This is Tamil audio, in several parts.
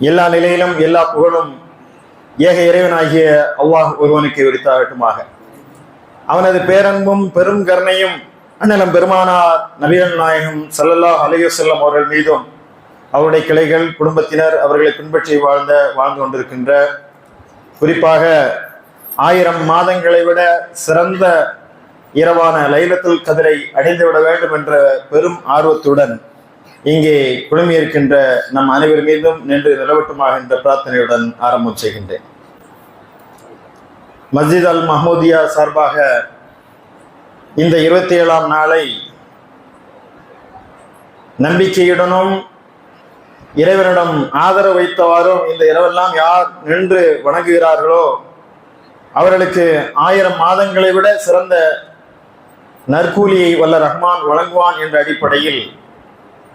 எல்லா நிலையிலும் எல்லா புகழும் ஏக இறைவனாகிய அல்லாஹ் ஒருவனுக்கு உரித்தாகட்டுமாக. அவனது பேரன்பும் பெரும் கருணையும் அண்ணலம் பெருமானார் நபிகள் நாயகம் ஸல்லல்லாஹு அலைஹி வஸல்லம் அவர்கள் மீதும் அவருடைய கிளைகள் குடும்பத்தினர் அவர்களை பின்பற்றி வாழ்ந்து கொண்டிருக்கின்ற, குறிப்பாக 1000 மாதங்களை விட சிறந்த இரவான லைலத்துல் கத்ரை அடைந்துவிட வேண்டும் என்ற பெரும் ஆர்வத்துடன் இங்கே குழுமியிருக்கின்ற நம் அனைவர் மீதும் நின்று நிலவட்டுமாக என்ற பிரார்த்தனையுடன் ஆரம்பம் செய்கின்றேன். மஸ்ஜித் அல் மஹ்மூதியா சார்பாக இந்த 27ஆம் நாளை நம்பிக்கையுடனும் இறைவனிடம் ஆதரவு வைத்தவாறும் இந்த இரவெல்லாம் யார் நின்று வணங்குகிறார்களோ அவர்களுக்கு 1000 மாதங்களை விட சிறந்த நற்கூலியை வல்ல ரஹ்மான் வழங்குவான் என்ற அடிப்படையில்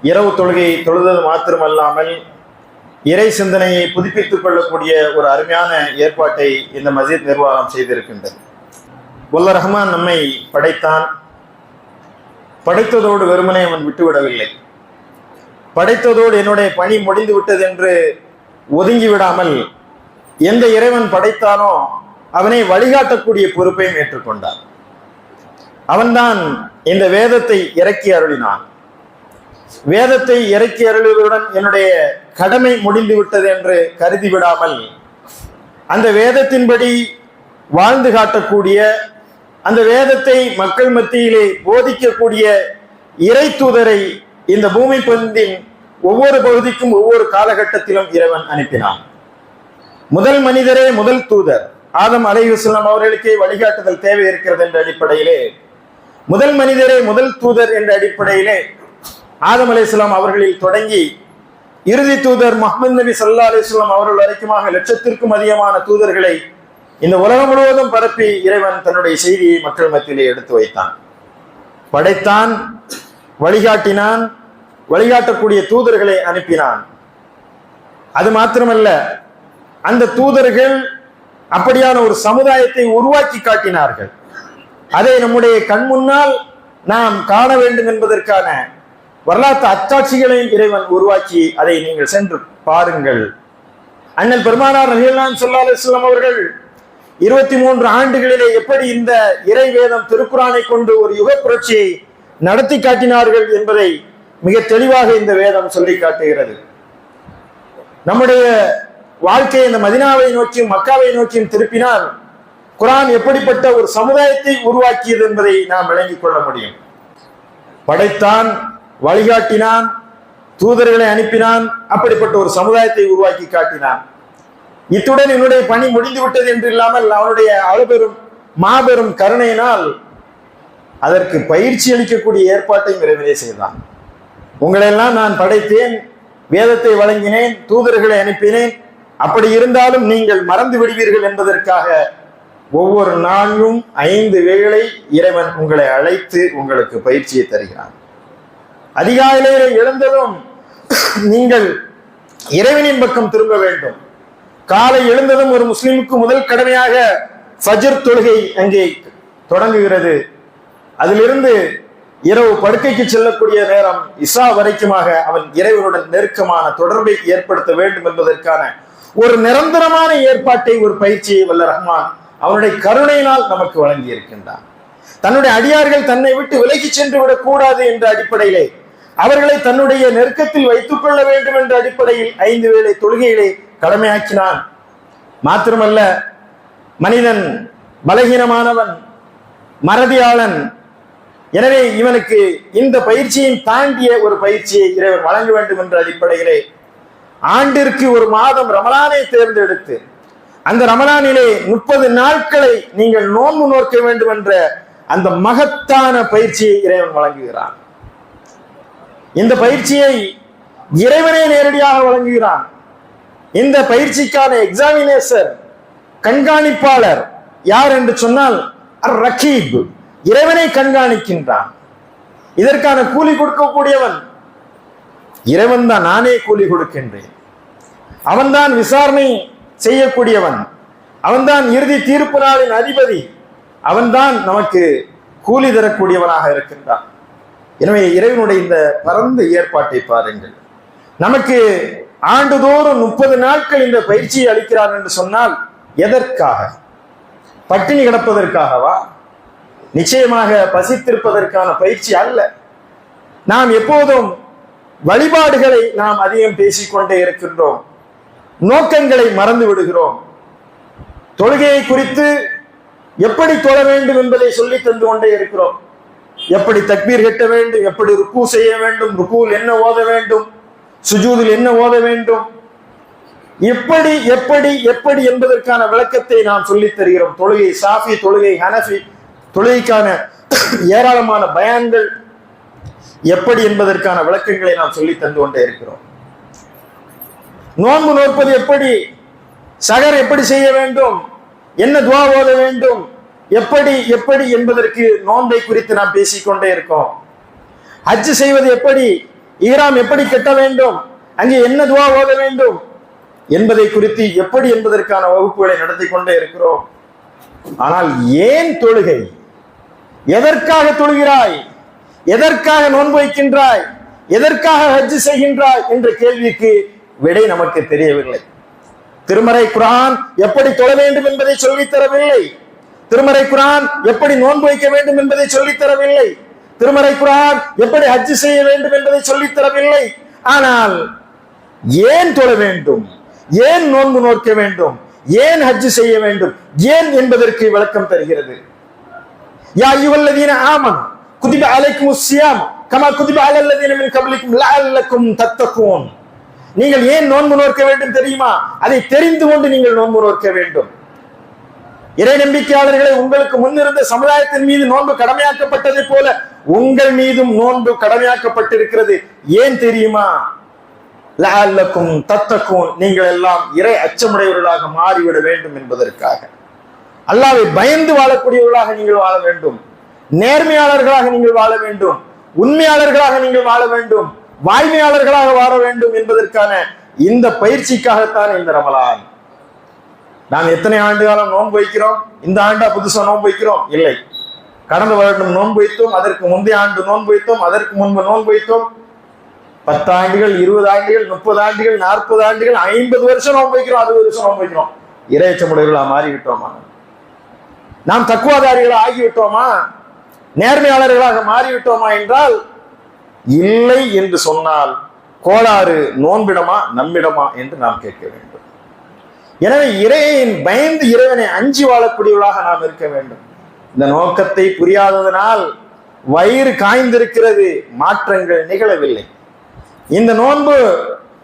இரவு தொழுகையை தொழுதது மாத்திரமல்லாமல் இறை சிந்தனையை புதுப்பித்துக் கொள்ளக்கூடிய ஒரு அருமையான ஏற்பாட்டை இந்த மஸ்ஜித் நிர்வாகம் செய்திருக்கின்றது. வல்ல ரஹ்மான் நம்மை படைத்தான். படைத்ததோடு வெறுமனே அவன் விட்டுவிடவில்லை. படைத்ததோடு என்னுடைய பணி முடிந்து விட்டது என்று ஒதுங்கி விடாமல் எந்த இறைவன் படைத்தானோ அவனை வழிகாட்டக்கூடிய பொறுப்பையும் ஏற்றுக்கொண்டான். அவன்தான் இந்த வேதத்தை இறக்கி அருளினான். வேதத்தை இறக்கி அருளுவதுடன் என்னுடைய கடமை முடிந்து விட்டது என்று கருதி விடாமல் அந்த வேதத்தின்படி வாழ்ந்து காட்டக்கூடிய, அந்த வேதத்தை மக்கள் மத்தியிலே போதிக்கக்கூடிய இறை தூதரை இந்த பூமி பந்தின் ஒவ்வொரு பகுதிக்கும் ஒவ்வொரு காலகட்டத்திலும் இறைவன் அனுப்பினான். முதல் மனிதரே முதல் தூதர் ஆதம் அலைஹிஸ்ஸலாம் அவர்களுக்கே வழிகாட்டுதல் தேவை இருக்கிறது என்ற அடிப்படையிலே முதல் மனிதரே முதல் தூதர் என்ற அடிப்படையிலே ஆதம் அலைஹிஸ்ஸலாம் அவர்களில் தொடங்கி இறுதி தூதர் முஹம்மது நபி ஸல்லல்லாஹு அலைஹி வஸல்லம் அவர்கள் வரைக்குமாக 1,00,000க்கும் அதிகமான தூதர்களை இந்த உலகம் முழுவதும் பரப்பி இறைவன் தன்னுடைய செய்தியை மக்கள் மத்தியிலே எடுத்து வைத்தான். படைத்தான், வழிகாட்டினான், வழிகாட்டக்கூடிய தூதர்களை அனுப்பினான். அது மாத்திரமல்ல, அந்த தூதர்கள் அப்படியான ஒரு சமுதாயத்தை உருவாக்கி காட்டினார்கள். அதை நம்முடைய கண் முன்னால் நாம் காண வேண்டும் என்பதற்கான வரலாற்று அச்சாட்சிகளையும் இறைவன் உருவாக்கி அதை நீங்கள் சென்று பாருங்கள். அண்ணல் பெருமானார் நபிகள் நாயகம் ஸல்லல்லாஹு அலைஹி வஸல்லம் அவர்கள் 23 ஆண்டுகளிலே எப்படி இந்த இறை வேதம் திருக்குரானை கொண்டு ஒரு யுக புரட்சியை நடத்தி காட்டினார்கள் என்பதை மிக தெளிவாக இந்த வேதம் சொல்லி காட்டுகிறது. நம்முடைய வாழ்க்கையை இந்த மதீனாவை நோக்கியும் மக்காவை நோக்கியும் திருப்பினால் குரான் எப்படிப்பட்ட ஒரு சமுதாயத்தை உருவாக்கியது என்பதை நாம் விளங்கிக் கொள்ள முடியும். படைத்தான், வழிகாட்டினான், தூதர்களை அனுப்பினான், அப்படிப்பட்ட ஒரு சமுதாயத்தை உருவாக்கி காட்டினான். இத்துடன் என்னுடைய பணி முடிந்து விட்டது என்று இல்லாமல் அவனுடைய அளபெரும் மாபெரும் கருணையினால் அதற்கு பயிற்சி அளிக்கக்கூடிய ஏற்பாட்டையும் இறைவனே செய்தான். உங்களெல்லாம் நான் படைத்தேன், வேதத்தை வழங்கினேன், தூதர்களை அனுப்பினேன், அப்படி இருந்தாலும் நீங்கள் மறந்து விடுவீர்கள் என்பதற்காக ஒவ்வொரு நாளும் 5 வேளை இறைவன் உங்களை அழைத்து உங்களுக்கு பயிற்சியை தருகிறான். அதிகாலையிலே எழுந்ததும் நீங்கள் இறைவனின் பக்கம் திரும்ப வேண்டும். காலை எழுந்ததும் ஒரு முஸ்லிமுக்கு முதல் கடமையாக ஃபஜ்ர் தொழுகை அங்கே தொடங்குகிறது. அதிலிருந்து இரவு படுக்கைக்கு செல்லக்கூடிய நேரம் இஷா வரைக்குமாக அவன் இறைவனுடன் நெருக்கமான தொடர்பை ஏற்படுத்த வேண்டும் என்பதற்கான ஒரு நிரந்தரமான ஏற்பாட்டை, ஒரு பயிற்சியை வல்ல ரஹ்மான் அவனுடைய கருணையினால் நமக்கு வழங்கி இருக்கின்றான். தன்னுடைய அடியார்கள் தன்னை விட்டு விலகி சென்று விடக் கூடாது என்ற அடிப்படையிலே அவர்களை தன்னுடைய நெருக்கத்தில் வைத்துக் கொள்ள வேண்டும் என்ற அடிப்படையில் 5 வேளை தொழுகைகளை கடமையாக்கினான். மாத்திரமல்ல, மனிதன் பலகீனமானவன், மறதியாளன். எனவே இவனுக்கு இந்த பயிற்சியை தாண்டிய ஒரு பயிற்சியை இறைவன் வழங்க வேண்டும் என்ற அடிப்படையிலே ஆண்டிற்கு ஒரு மாதம் ரமலானை தேர்ந்தெடுத்து அந்த ரமலானிலே 30 நாட்களை நீங்கள் நோன்பு நோக்க வேண்டும் என்ற அந்த மகத்தான பயிற்சியை இறைவன் வழங்குகிறான். இந்த பயிற்சியை இறைவனே நேரடியாக வழங்குகிறான். இந்த பயிற்சிக்கான எக்ஸாமினேசர், கண்காணிப்பாளர் யார் என்று சொன்னால் ரகீப், இறைவனை கண்காணிக்கின்றான். இதற்கான கூலி கொடுக்கக்கூடியவன் இறைவன் தான். நானே கூலி கொடுக்கின்றேன். அவன்தான் விசாரணை செய்யக்கூடியவன், அவன்தான் இறுதி தீர்ப்பு நாளின் அதிபதி, அவன்தான் நமக்கு கூலி தரக்கூடியவனாக இருக்கின்றான். எனவே இறைவனுடைய இந்த பரந்த ஏற்பாட்டை பாருங்கள். நமக்கு ஆண்டுதோறும் 30 நாட்கள் இந்த பயிற்சியை அளிக்கிறார் என்று சொன்னால் எதற்காக? பட்டினி கிடப்பதற்காகவா? நிச்சயமாக பசித்திருப்பதற்கான பயிற்சி அல்ல. நாம் எப்போதும் வழிபாடுகளை நாம் அதிகம் பேசிக்கொண்டே இருக்கின்றோம், நோக்கங்களை மறந்து விடுகிறோம். தொழுகையை குறித்து எப்படி தொழ வேண்டும் என்பதை சொல்லி தந்து கொண்டே இருக்கிறோம். எப்படி தக்பீர் கட்ட வேண்டும், எப்படி ருக்கு செய்ய வேண்டும், ருக்குவில் என்ன ஓத வேண்டும், சுஜூதில் என்ன ஓத வேண்டும், எப்படி எப்படி எப்படி என்பதற்கான விளக்கத்தை நாம் சொல்லித் தருகிறோம். தொழுகை சாஃபி, தொழுகை ஹனஃபி, தொழுகைக்கான ஏராளமான பயான்கள் எப்படி என்பதற்கான விளக்கங்களை நாம் சொல்லி தந்து கொண்டே இருக்கிறோம். நோன்பு நோற்பது எப்படி, சகர் எப்படி செய்ய வேண்டும், என்ன துவா ஓத வேண்டும், எப்படி எப்படி என்பதற்கு நோன்பை குறித்து நாம் பேசிக்கொண்டே இருக்கோம். ஹஜ் செய்வது எப்படி, இஹ்ராம் எப்படி கட்ட வேண்டும், அங்கே என்ன துவா ஓத வேண்டும் என்பதை குறித்து எப்படி என்பதற்கான வகுப்புகளை நடத்தி கொண்டே இருக்கிறோம். ஆனால் ஏன் தொழுகை, எதற்காக தொழுகிறாய், எதற்காக நோன்பு வைக்கின்றாய், எதற்காக ஹஜ் செய்கின்றாய் என்ற கேள்விக்கு விடை நமக்கு தெரியவில்லை. திருமறை குர்ஆன் எப்படி தொழ வேண்டும் என்பதை சொல்லித் தரவில்லை. திருமறை குர்ஆன் எப்படி நோன்பு வைக்க வேண்டும் என்பதை சொல்லித் தரவில்லை. திருமறை குர்ஆன் எப்படி ஹஜ் செய்ய வேண்டும் என்பதை சொல்லித் தரவில்லை. ஆனால் ஏன் தொழ வேண்டும், ஏன் நோன்பு நோக்க வேண்டும், ஏன் ஹஜ் செய்ய வேண்டும், ஏன் என்பதற்கு விளக்கம் தருகிறது. யா அய்யுஹல்லதீன ஆமனு குதிப அலைக்குமுஸ் ஸியாம் கமா குதிப அலல்லதீன மின் கப்லிக்கும் லஅல்லக்கும் தத்தகூன். நீங்கள் ஏன் நோன்பு நோக்க வேண்டும் தெரியுமா? அதை தெரிந்து கொண்டு நீங்கள் நோன்பு நோக்க வேண்டும். இறை நம்பிக்கையாளர்களை, உங்களுக்கு முன்னிருந்த சமுதாயத்தின் மீது நோன்பு கடமையாக்கப்பட்டதை போல உங்கள் மீதும் நோன்பு கடமையாக்கப்பட்டிருக்கிறது. ஏன் தெரியுமா? லஅல்லக்கும் தத்தகூன், நீங்கள் எல்லாம் இறை அச்சமுடையவர்களாக மாறிவிட வேண்டும் என்பதற்காக. அல்லாஹ்வை பயந்து வாழக்கூடியவர்களாக நீங்கள் வாழ வேண்டும், நேர்மையாளர்களாக நீங்கள் வாழ வேண்டும், உண்மையாளர்களாக நீங்கள் வாழ வேண்டும், வாய்மையாளர்களாக வாழ வேண்டும் என்பதற்கான இந்த பயிற்சிக்காகத்தான் இந்த ரமலான். நாம் எத்தனை ஆண்டு காலம் நோன்பு வைக்கிறோம்? இந்த ஆண்டா புதுசா நோன்பு வைக்கிறோம்? இல்லை. கடந்த வருடம் நோன்பு வைத்தோம், அதற்கு முந்தைய ஆண்டு நோன்பு வைத்தோம், அதற்கு முன்பு நோன்பு வைத்தோம். 10 ஆண்டுகள், 20 ஆண்டுகள், 30 ஆண்டுகள், 40 ஆண்டுகள், 50 வருஷம் நோன்பு வைக்கிறோம், 60 வருஷம் நோன்பு வைக்கிறோம். இறையச்சமுடையவர்களா மாறிவிட்டோமா? நாம் தக்குவாதாரிகளா ஆகிவிட்டோமா? நேர்மையாளர்களாக மாறிவிட்டோமா என்றால் இல்லை என்று சொன்னால் கோளாறு நோன்பிடமா நம்மிடமா என்று நாம் கேட்க வேண்டும். எனவே இறைவன் பயந்து, இறைவனை அஞ்சி வாழக்கூடியவர்களாக நாம் இருக்க வேண்டும். இந்த நோக்கத்தை புரியாததனால் வயிறு காய்ந்திருக்கிறது, மாற்றங்கள் நிகழவில்லை. இந்த நோன்பு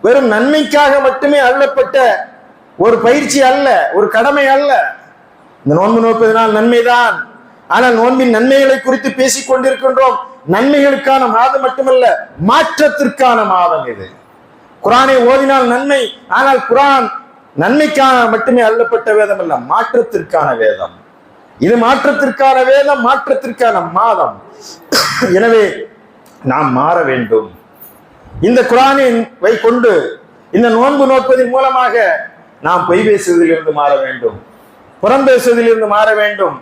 வெறும் நன்மைக்காக மட்டுமே அருளப்பட்ட ஒரு பயிற்சி அல்ல, ஒரு கடமை அல்ல. இந்த நோன்பு நோப்பதனால் நன்மைதான். ஆனால் நோன்பின் நன்மைகளை குறித்து பேசிக் கொண்டிருக்கின்றோம். நன்மைகளுக்கான மாதம் மட்டுமல்ல, மாற்றத்திற்கான மாதம் இது. குர்ஆனை ஓதினால் நன்மை, ஆனால் குர்ஆன் நன்மைக்கான மட்டுமே அருளப்பட்ட வேதம் அல்ல, மாற்றத்திற்கான வேதம். இது மாற்றத்திற்கான வேதம், மாற்றத்திற்கான மாதம். எனவே நாம் மாற வேண்டும். இந்த குர்ஆனை கொண்டு இந்த நோன்பு நோற்பதன் மூலமாக நாம் பொய் பேசுவதில் இருந்து மாற வேண்டும், புறம் பேசுவதில் இருந்து மாற வேண்டும்,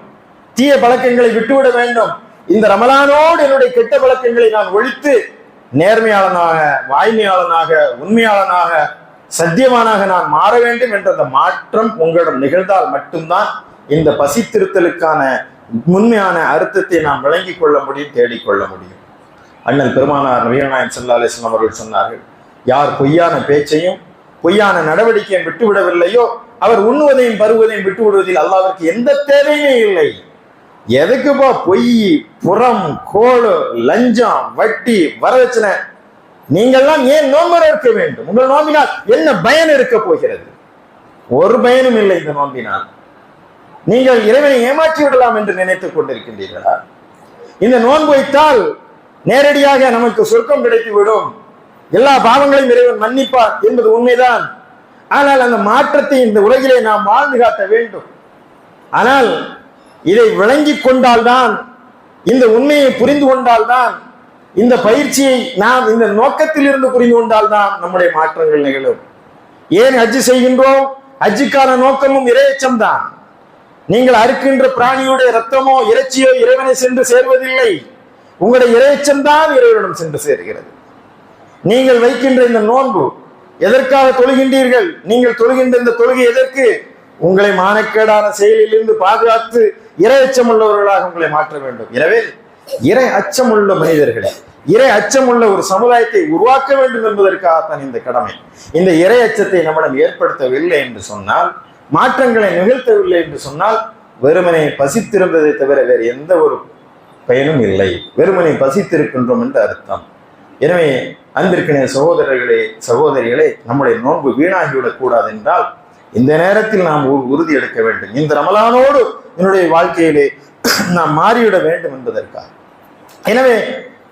தீய பழக்கங்களை விட்டுவிட வேண்டும். இந்த ரமலானோடு என்னுடைய கெட்ட பழக்கங்களை நான் ஒழித்து நேர்மையாளனாக, வாய்மையாளனாக, உண்மையாளனாக, சத்தியமானாக நான் மாற வேண்டும் என்ற அந்த மாற்றம் உங்களிடம் நிகழ்ந்தால் மட்டும்தான் இந்த பசித்திருத்தலுக்கான உண்மையான அர்த்தத்தை நாம் விளங்கிக் கொள்ள முடியும், தேடிக்கொள்ள முடியும். அண்ணல் பெருமானார் நபிகள் நாயகம் ஸல்லல்லாஹு அலைஹி வஸல்லம் அவர்கள் சொன்னார்கள், யார் பொய்யான பேச்சையும் பொய்யான நடவடிக்கையும் விட்டுவிடவில்லையோ அவர் உண்ணுவதையும் பருவதையும் விட்டு விடுவதில் அல்லாஹ்விற்கு எந்த தேவையுமே இல்லை. எதுக்குப்பா பொய், புறம், கோடு, லஞ்சம், வட்டி, வரதட்சணை? நீங்கள்லாம் ஏன் நோன்பு இருக்க வேண்டும்? உங்கள் நோம்பினால் என்ன பயன் இருக்க போகிறது? ஒரு பயனும் இல்லை. இந்த நோம்பினால் நீங்கள் இறைவனை ஏமாற்றி விடலாம் என்று நினைத்துக் கொண்டிருக்கின்றீர்களா? இந்த நோன்பு வைத்தால் நேரடியாக நமக்கு சொர்க்கம் கிடைத்துவிடும், எல்லா பாவங்களையும் இறைவன் மன்னிப்பார் என்பது உண்மைதான். ஆனால் அந்த மாற்றத்தை இந்த உலகிலே நாம் வாழ்ந்து காட்ட வேண்டும். ஆனால் இதை விளங்கிக் கொண்டால்தான், இந்த உண்மையை புரிந்து கொண்டால்தான், இந்த பயிற்சியை நாம் இந்த நோக்கத்தில் இருந்து புரிந்து கொண்டால்தான் நம்முடைய மாற்றங்கள் நிகழும். ஏன் ஹஜ் செய்கின்றோம்? ஹஜ்ஜுக்கான நோக்கமும் இறையச்சம் தான். நீங்கள் அறுக்கின்ற பிராணியுடைய ரத்தமோ இறைச்சியோ இறைவனை சென்று சேர்வதில்லை. உங்களுடைய இறையச்சம் தான் இறைவனிடம் சென்று சேர்கிறது. நீங்கள் வைக்கின்ற இந்த நோன்பு, எதற்காக தொழுகின்றீர்கள்? நீங்கள் தொழுகின்ற இந்த தொழுகை எதற்கு? உங்களை மானக்கேடான செயலிலிருந்து பாதுகாத்து இறை அச்சம் உள்ளவர்களாக உங்களை மாற்ற வேண்டும். எனவே இறை அச்சம் உள்ள மனிதர்களை, இறை அச்சம் உள்ள ஒரு சமுதாயத்தை உருவாக்க வேண்டும் என்பதற்காகத்தான் இந்த கடமை. இந்த இறை அச்சத்தை நம்மிடம் ஏற்படுத்தவில்லை என்று சொன்னால், மாற்றங்களை நிகழ்த்தவில்லை என்று சொன்னால், வெறுமனை பசித்திருந்ததை தவிர வேறு எந்த ஒரு பயனும் இல்லை. வெறுமனை பசித்திருக்கின்றோம் என்று அர்த்தம். எனவே அன்பிற்கின சகோதரர்களே, சகோதரிகளே, நம்முடைய நோன்பு வீணாகிவிடக் கூடாது என்றால் இந்த நேரத்தில் நாம் உறுதி எடுக்க வேண்டும். இந்த ரமலானோடு என்னுடைய வாழ்க்கையிலே நாம் மாறிவிட வேண்டும் என்பதற்காக. எனவே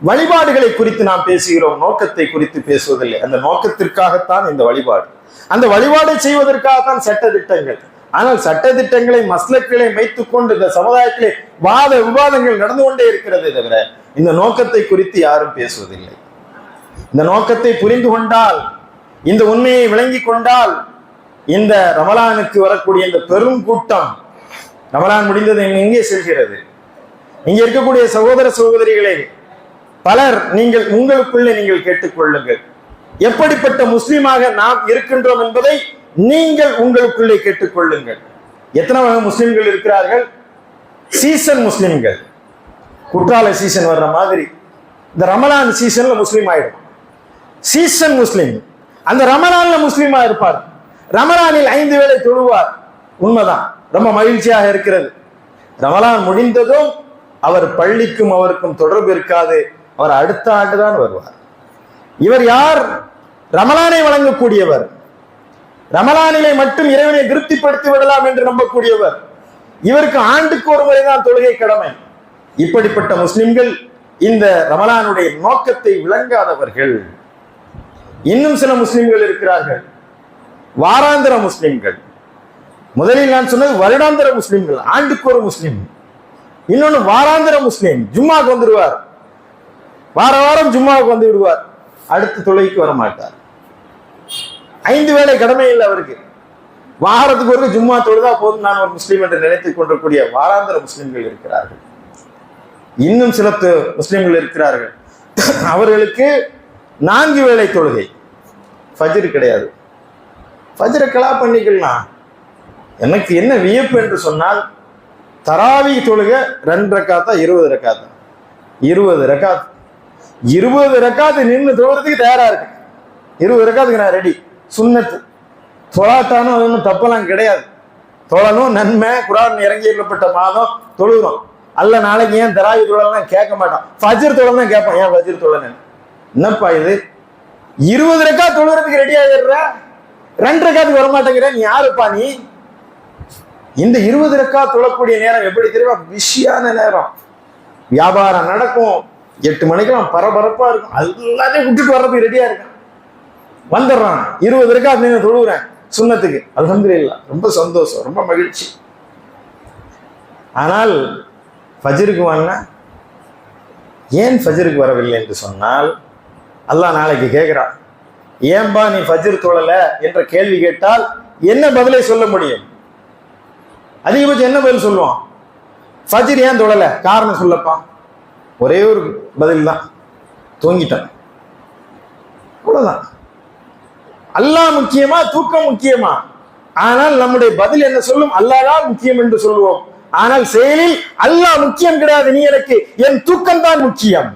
வழிபாடுகளை குறித்து நாம் பேசுகிறோம், நோக்கத்தை குறித்து பேசுவதில்லை. அந்த நோக்கத்திற்காகத்தான் இந்த வழிபாடு. அந்த வழிபாடை செய்வதற்காகத்தான் சட்ட திட்டங்கள். ஆனால் சட்ட திட்டங்களை, மஸ்லக்களை வைத்துக் கொண்டு இந்த சமுதாயத்திலே வாத விவாதங்கள் நடந்து கொண்டே இருக்கிறதே தவிர இந்த நோக்கத்தை குறித்து யாரும் பேசுவதில்லை. இந்த நோக்கத்தை புரிந்து கொண்டால், இந்த உண்மையை விளங்கி கொண்டால், இந்த ரமலானுக்கு வரக்கூடிய இந்த பெரும் கூட்டம், ரமலான் முடிந்தது எங்கே செல்கிறது? இங்கே இருக்கக்கூடிய சகோதர சகோதரிகளே, பலர் நீங்கள் உங்களுக்குள்ளே நீங்கள் கேட்டுக்கொள்ளுங்கள். எப்படிப்பட்ட முஸ்லீமாக நாம் இருக்கின்றோம் என்பதை நீங்கள் உங்களுக்குள்ளே கேட்டுக்கொள்ளுங்கள். எத்தனை வகை முஸ்லிம்கள் இருக்கிறார்கள்? சீசன் முஸ்லிம்கள், குற்றால சீசன் வர்ற மாதிரி இந்த ரமலான் சீசன்ல முஸ்லீம் ஆயிடும். சீசன் முஸ்லிம் அந்த ரமலான்ல முஸ்லீமா இருப்பார். ரமலானில் 5 வேளை தொழுவார். உண்மைதான், ரொம்ப மகிழ்ச்சியாக இருக்கிறது. ரமலான் முடிந்ததும் அவர் பள்ளிக்கும் அவருக்கும் தொடர்பு இருக்காது. அவர் அடுத்த ஆண்டுதான் வருவார். இவர் யார்? ரமலானை வழங்கக்கூடியவர். ரமலானிலே மட்டும் இறைவனை திருப்திப்படுத்தி விடலாம் என்று நம்பக்கூடியவர். இவருக்கு ஆண்டுக்கு ஒரு முறைதான் தொழுகை கடமை. இப்படிப்பட்ட முஸ்லிம்கள் இந்த ரமலானுடைய நோக்கத்தை விளங்காதவர்கள். இன்னும் சில முஸ்லிம்கள் இருக்கிறார்கள், வாராந்திர முஸ்லிம்கள். முதலில் நான் சொன்னது வருடாந்திர முஸ்லிம்கள், ஆண்டுக்கு ஒரு முஸ்லிம். இன்னொன்னு வாராந்திர முஸ்லிம், ஜும்மாவுக்கு வந்துடுவார், வார வாரம் ஜும்மாவுக்கு வந்து விடுவார், அடுத்த தொழுகைக்கு வர மாட்டார். 5 வேளை கடமை இல்லை அவருக்கு. வாரத்துக்கு ஒரு ஜும்மா தொழுதா போதும் நான் ஒரு முஸ்லீம் என்று நினைத்துக் கொண்டிருக்கூடிய வாராந்திர முஸ்லிம்கள் இருக்கிறார்கள். இன்னும் சில முஸ்லிம்கள் இருக்கிறார்கள், அவர்களுக்கு 4 வேளை தொழுகை, ஃபஜ்ர் கிடையாது. ஃபஜ்ரை கலா பண்ணிக்கலாம். எனக்கு என்ன வியப்பு என்று சொன்னால், தராவி தொழுகை 2 ரக்காத்தா 20 ரக்காத்தா 20 ரக்காத் 20 ரக்காத்து நின்று தொழுறதுக்கு தயாரா இருக்கு. 20 ரக்காத்துக்கு நான் ரெடி. சுன்னத்து தொழாட்டானும் அது ஒன்றும் தப்பெல்லாம் கிடையாது. தொழணும், நன்மை. குர்ஆன் இறங்கி ஏற்பட்ட மாதம் தொழுகிறோம். அல்ல நாளைக்கு ஏன் தராவி தொழலாம் கேட்க மாட்டான், ஃபஜ்ர் தொழலாம் தான் கேட்பான். ஏன் ஃபஜ்ர் தொழணும்? என்னப்பா இது? 20 ரக்காத் தொழுறதுக்கு ரெடி ஆகிடுற, 2 ரக்காத்துக்கு வரமாட்டேங்கிற, நீ யாருப்பா நீ? இந்த 20 ரக்காத் தொழக்கூடிய நேரம் எப்படி தெரியுமா? பிஸியான நேரம். வியாபாரம் நடக்கும், 8 மணிக்கெல்லாம் பரபரப்பா இருக்கும். எல்லாத்தையும் விட்டுட்டு வர்றதுக்கு ரெடியா இருக்கான், வந்துடுறான். 20 ரக்காத் நீங்க தொழுகிறேன் சுன்னத்துக்கு, அல்ஹம்துலில்லாஹ், ரொம்ப சந்தோஷம், ரொம்ப மகிழ்ச்சி. ஆனால் ஃபஜ்ருக்கு வாங்க, ஏன் ஃபஜ்ருக்கு வரவில்லை என்று சொன்னால், அல்லாஹ் நாளைக்கு கேட்கிறான், ஏன்பா நீ ஃபஜ்ர் தொழல என்ற கேள்வி கேட்டால் என்ன பதிலை சொல்ல முடியும்? அதிகபட்சம் என்ன பதில் சொல்லுவான்? ஃபஜ்ர் ஏன் தொழல, காரணம் சொல்லப்பா. ஒரே ஒரு பதில் தான், தூங்கிட்டான். அவ்வளவுதான். அல்லாஹ் முக்கியமா, தூக்கம் முக்கியமா? ஆனால் நம்முடைய பதில் என்ன சொல்லும்? அல்லாஹ் தான் முக்கியம் என்று சொல்லுவோம். ஆனால் செயலில் அல்லாஹ் முக்கியம் கிடையாது, நீ எனக்கு என் தூக்கம் தான் முக்கியம்.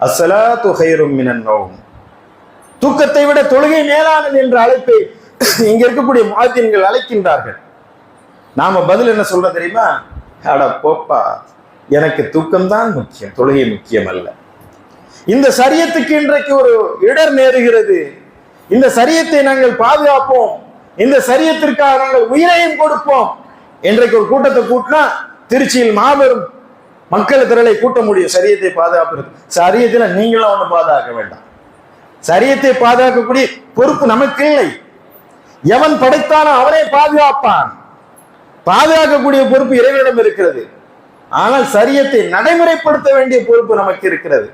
அஸ்ஸலாத்து கைரும் மினன் நௌம், தூக்கத்தை விட தொழுகை மேலானது என்ற அழைப்பை இங்க இருக்கக்கூடிய முஅத்தின்கள் அழைக்கின்றார்கள். நாம பதில் என்ன சொல்ற தெரியுமா? அட போப்பா, எனக்கு தூக்கம் தான் முக்கியம், தொழுகை முக்கியம் அல்ல. இந்த சரியத்துக்கு இன்றைக்கு ஒரு இடர் நேருகிறது. இந்த சரியத்தை நாங்கள் பாதுகாப்போம், இந்த சரியத்திற்காக நாங்கள் உயிரையும் கொடுப்போம். இன்றைக்கு ஒரு கூட்டத்தை கூட்டினா திருச்சியில் மாபெரும் மக்கள் திரளை கூட்ட முடியும் சரியத்தை பாதுகாப்பு. சரியத்துல நீங்களும் ஒண்ணு பாதுகாக்க வேண்டாம். சரியத்தை பாதுகாக்கக்கூடிய பொறுப்பு நமக்கு இல்லை. எவன் படைத்தானோ அவனே பாதுகாப்பான். பாதுகாக்கக்கூடிய பொறுப்பு இறைவனிடம் இருக்கிறது. ஆனால் சரியத்தை நடைமுறைப்படுத்த வேண்டிய பொறுப்பு நமக்கு இருக்கிறது.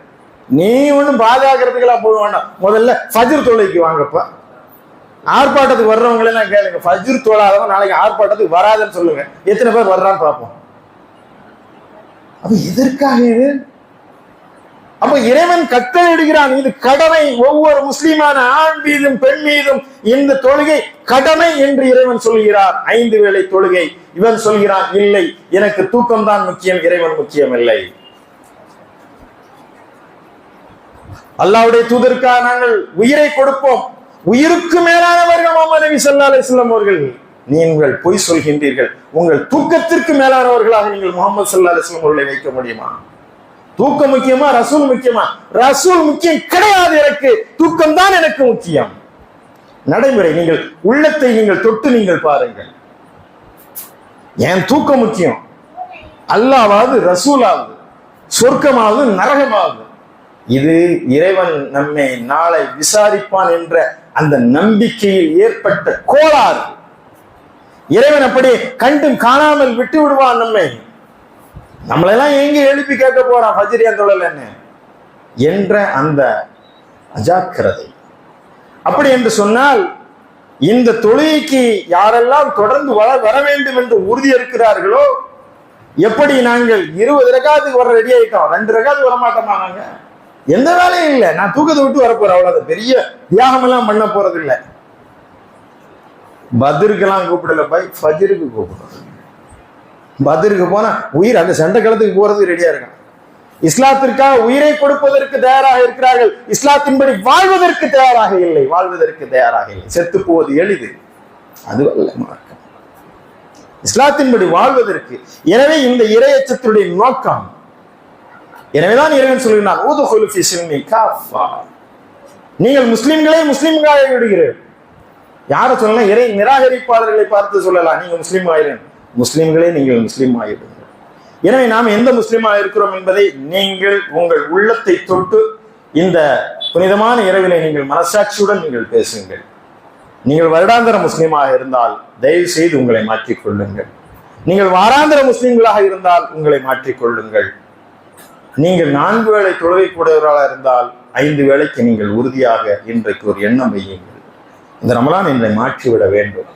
நீ ஒன்றும் பாதுகாக்கிறதுக்கெல்லாம் போக வேண்டாம். முதல்ல ஃபஜ்ர் தொழுகைக்கு வாங்கப்பா. ஆர்ப்பாட்டத்துக்கு வர்றவங்க எல்லாம் கேளுங்க, ஃபஜ்ர் தொழாதவன் நாளைக்கு ஆர்ப்பாட்டத்துக்கு வராதுன்னு சொல்லுங்க. எத்தனை பேர் வர்றான்னு பார்ப்போம். அப்ப எதற்காக இது? அப்ப இறைவன் கட்டளையிடுகிறான், இது கடமை. ஒவ்வொரு முஸ்லிமான ஆண் மீதும் பெண் மீதும் இந்த தொழுகை கடமை என்று இறைவன் சொல்கிறார். 5 வேளை தொழுகை. இவன் சொல்கிறான், இல்லை, எனக்கு தூக்கம்தான் முக்கியம், இறைவன் முக்கியம் இல்லை. அல்லாஹ்வுடைய தூதருக்காக நாங்கள் உயிரை கொடுப்போம். உயிருக்கு மேலானவர்கள் முஹம்மது நபி ஸல்லல்லாஹு அலைஹி வஸல்லம் அவர்கள். நீங்கள் பொய் சொல்கின்றீர்கள். உங்கள் தூக்கத்திற்கு மேலானவர்களாக நீங்கள் முஹம்மது ஸல்லல்லாஹு அலைஹி வஸல்லம் அவர்களை வைக்க முடியுமா? தூக்கம் முக்கியமா, ரசூல் முக்கியமா? ரசூல் முக்கியம் கிடையாது, எனக்கு தூக்கம் தான் எனக்கு முக்கியம். நடைமுறை. நீங்கள் உள்ளத்தை நீங்கள் தொட்டு நீங்கள் பாருங்கள். என் தூக்கம் முக்கியம். அல்லாஹ்வாவது, ரசூலாவது, சொர்க்கமாவது, நரகமாவது, இது இறைவன் நம்மை நாளை விசாரிப்பான் என்ற அந்த நம்பிக்கையில் ஏற்பட்ட கோளாறு. இறைவன் அப்படி கண்டும் காணாமல் விட்டு விடுவான் நம்மை. நம்மளெல்லாம் எங்க எழுப்பி கேட்க போறான் ஃபஜ்ர் தொழல என்ற அந்த அஜாக்கிரதை. அப்படி என்று சொன்னால், இந்த தொழுகைக்கு யாரெல்லாம் தொடர்ந்து வர வேண்டும் என்று உறுதி இருக்கிறார்களோ, எப்படி நாங்கள் 20 ரகாத்துக்கு வர ரெடி ஆயிட்டோம், 2 ரகாத்துக்கு வரமாட்டோமா? நாங்க எந்த வேலையும் இல்லை, நான் தூக்கத்தை விட்டு வரப்போறேன், அவ்வளவு பெரிய தியாகம் எல்லாம் பண்ண போறது இல்லை. பத்ருக்கெல்லாம் கூப்பிடல பாய், ஃபஜ்ருக்கு கூப்பிடுறோம். பத்ருக்கு போனா உயிர் அந்த சண்டை களத்துக்கு போறது ரெடியா இருக்கான். இஸ்லாத்திற்காக உயிரை கொடுப்பதற்கு தயாராக இருக்கிறார்கள், இஸ்லாத்தின்படி வாழ்வதற்கு தயாராக இல்லை. வாழ்வதற்கு தயாராக இல்லை. செத்து போவது எளிது, அது அல்ல மார்க்கம். இஸ்லாத்தின்படி வாழ்வதற்கு. எனவே இந்த இறையச்சத்துடைய நோக்கம். எனவேதான் இறைவன் சொல்கிறான், ஊதுகுலு ஃபீ ஸில்மி காஃபா. நீங்கள் முஸ்லிம்களே முஸ்லிம்களாக விடுகிறீர்கள். யாரை சொல்லலாம்? இறை நிராகரிப்பாளர்களை பார்த்து சொல்லலாம், நீங்க முஸ்லீம் ஆயிரும். முஸ்லிம்களே நீங்கள் முஸ்லீம் ஆயிடுங்கள். எனவே நாம் எந்த முஸ்லீமாக இருக்கிறோம் என்பதை நீங்கள் உங்கள் உள்ளத்தை தொட்டு இந்த புனிதமான இரவிலே நீங்கள் மனசாட்சியுடன் நீங்கள் பேசுங்கள். நீங்கள் வருடாந்திர முஸ்லீமாக இருந்தால் தயவு செய்து உங்களை மாற்றிக்கொள்ளுங்கள். நீங்கள் வாராந்திர முஸ்லீம்களாக இருந்தால் உங்களை மாற்றிக்கொள்ளுங்கள். நீங்கள் 4 வேளை தொழுகை கூடியவர்களாக இருந்தால் 5 வேளைக்கு நீங்கள் உறுதியாக இன்றைக்கு ஒரு எண்ணம் வையுங்கள். இந்த ரமலான் என்னை மாற்றிவிட வேண்டும்.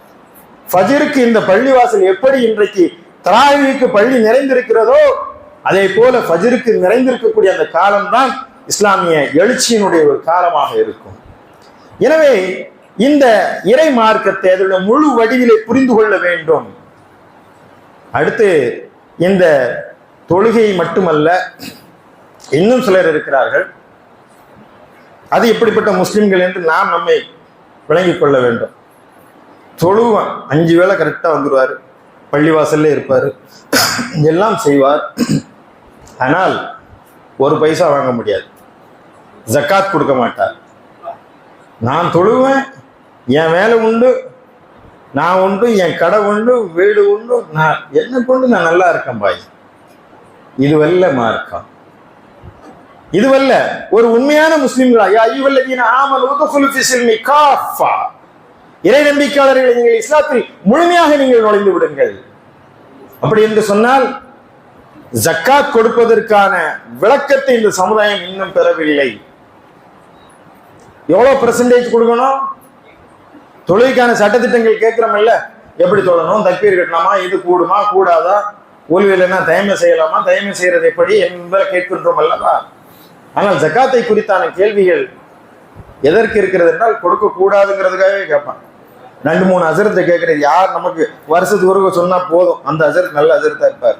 ஃபஜ்ருக்கு இந்த பள்ளிவாசல் எப்படி இன்றைக்கு தராவிக்கு பள்ளி நிறைந்திருக்கிறதோ, அதே போல ஃபஜ்ருக்கு நிறைந்திருக்கக்கூடிய அந்த காலம்தான் இஸ்லாமிய எழுச்சியினுடைய ஒரு காலமாக இருக்கும். எனவே இந்த இறை மார்க்கத்தை அதனுடைய முழு வடிவிலே புரிந்து கொள்ள வேண்டும். அடுத்து இந்த தொழுகை மட்டுமல்ல, இன்னும் சிலர் இருக்கிறார்கள். அது எப்படிப்பட்ட முஸ்லிம்கள் என்று நாம் நம்மை விளங்கிக் கொள்ள வேண்டும். தொழுவான், 5 வேளை கரெக்டா வந்துடுவார், பள்ளிவாசல்ல இருப்பார், எல்லாம் செய்வார். ஆனால் 1 பைசா வாங்க முடியாது, ஜக்காத் கொடுக்க மாட்டார். நான் தொழுவேன், என் வேலை உண்டு, நான் உண்டு, என் கடை உண்டு, வீடு உண்டு, நான் என்ன கொண்டு நான் நல்லா இருக்கேன் பாய். இதுவல்ல மார்க்கம், இதுவல்ல ஒரு உண்மையான முஸ்லிம்களா. யா அய்யுஹல்லதீன ஆமனூ உத்குலூ ஃபீ ஸில்மி காஃபா. இறை நம்பிக்கையாளர்களை நீங்கள் இஸ்லாத்தில் முழுமையாக நீங்கள் நுழைந்து விடுங்கள். அப்படி என்று சொன்னால் ஜக்காத் கொடுப்பதற்கான விளக்கத்தை இந்த சமுதாயம் இன்னும் பெறவில்லை. எவ்வளவு பெர்சன்டேஜ் கொடுக்கணும்? தொழுகைக்கான சட்டத்திட்டங்கள் கேட்கிறோம்ல, எப்படி தொழணும், தக்பீர் கட்டலாமா, இது கூடுமா கூடாதா, ஓய்வில்லைன்னா தயமை செய்யலாமா, தயமை செய்யறது எப்படி என்பதை கேட்கின்றோம் அல்லவா. ஆனால் ஜக்காத்தை குறித்தான கேள்விகள் எதற்கு இருக்கிறது என்றால், கொடுக்க கூடாதுங்கிறதுக்காகவே கேட்பான். 2-3 அசரத்தை கேட்கறது. யார் நமக்கு வருஷத்துக்கு ஒரு சொன்னா போதும், அந்த அசரத் நல்ல அசரத்தா இருப்பார்.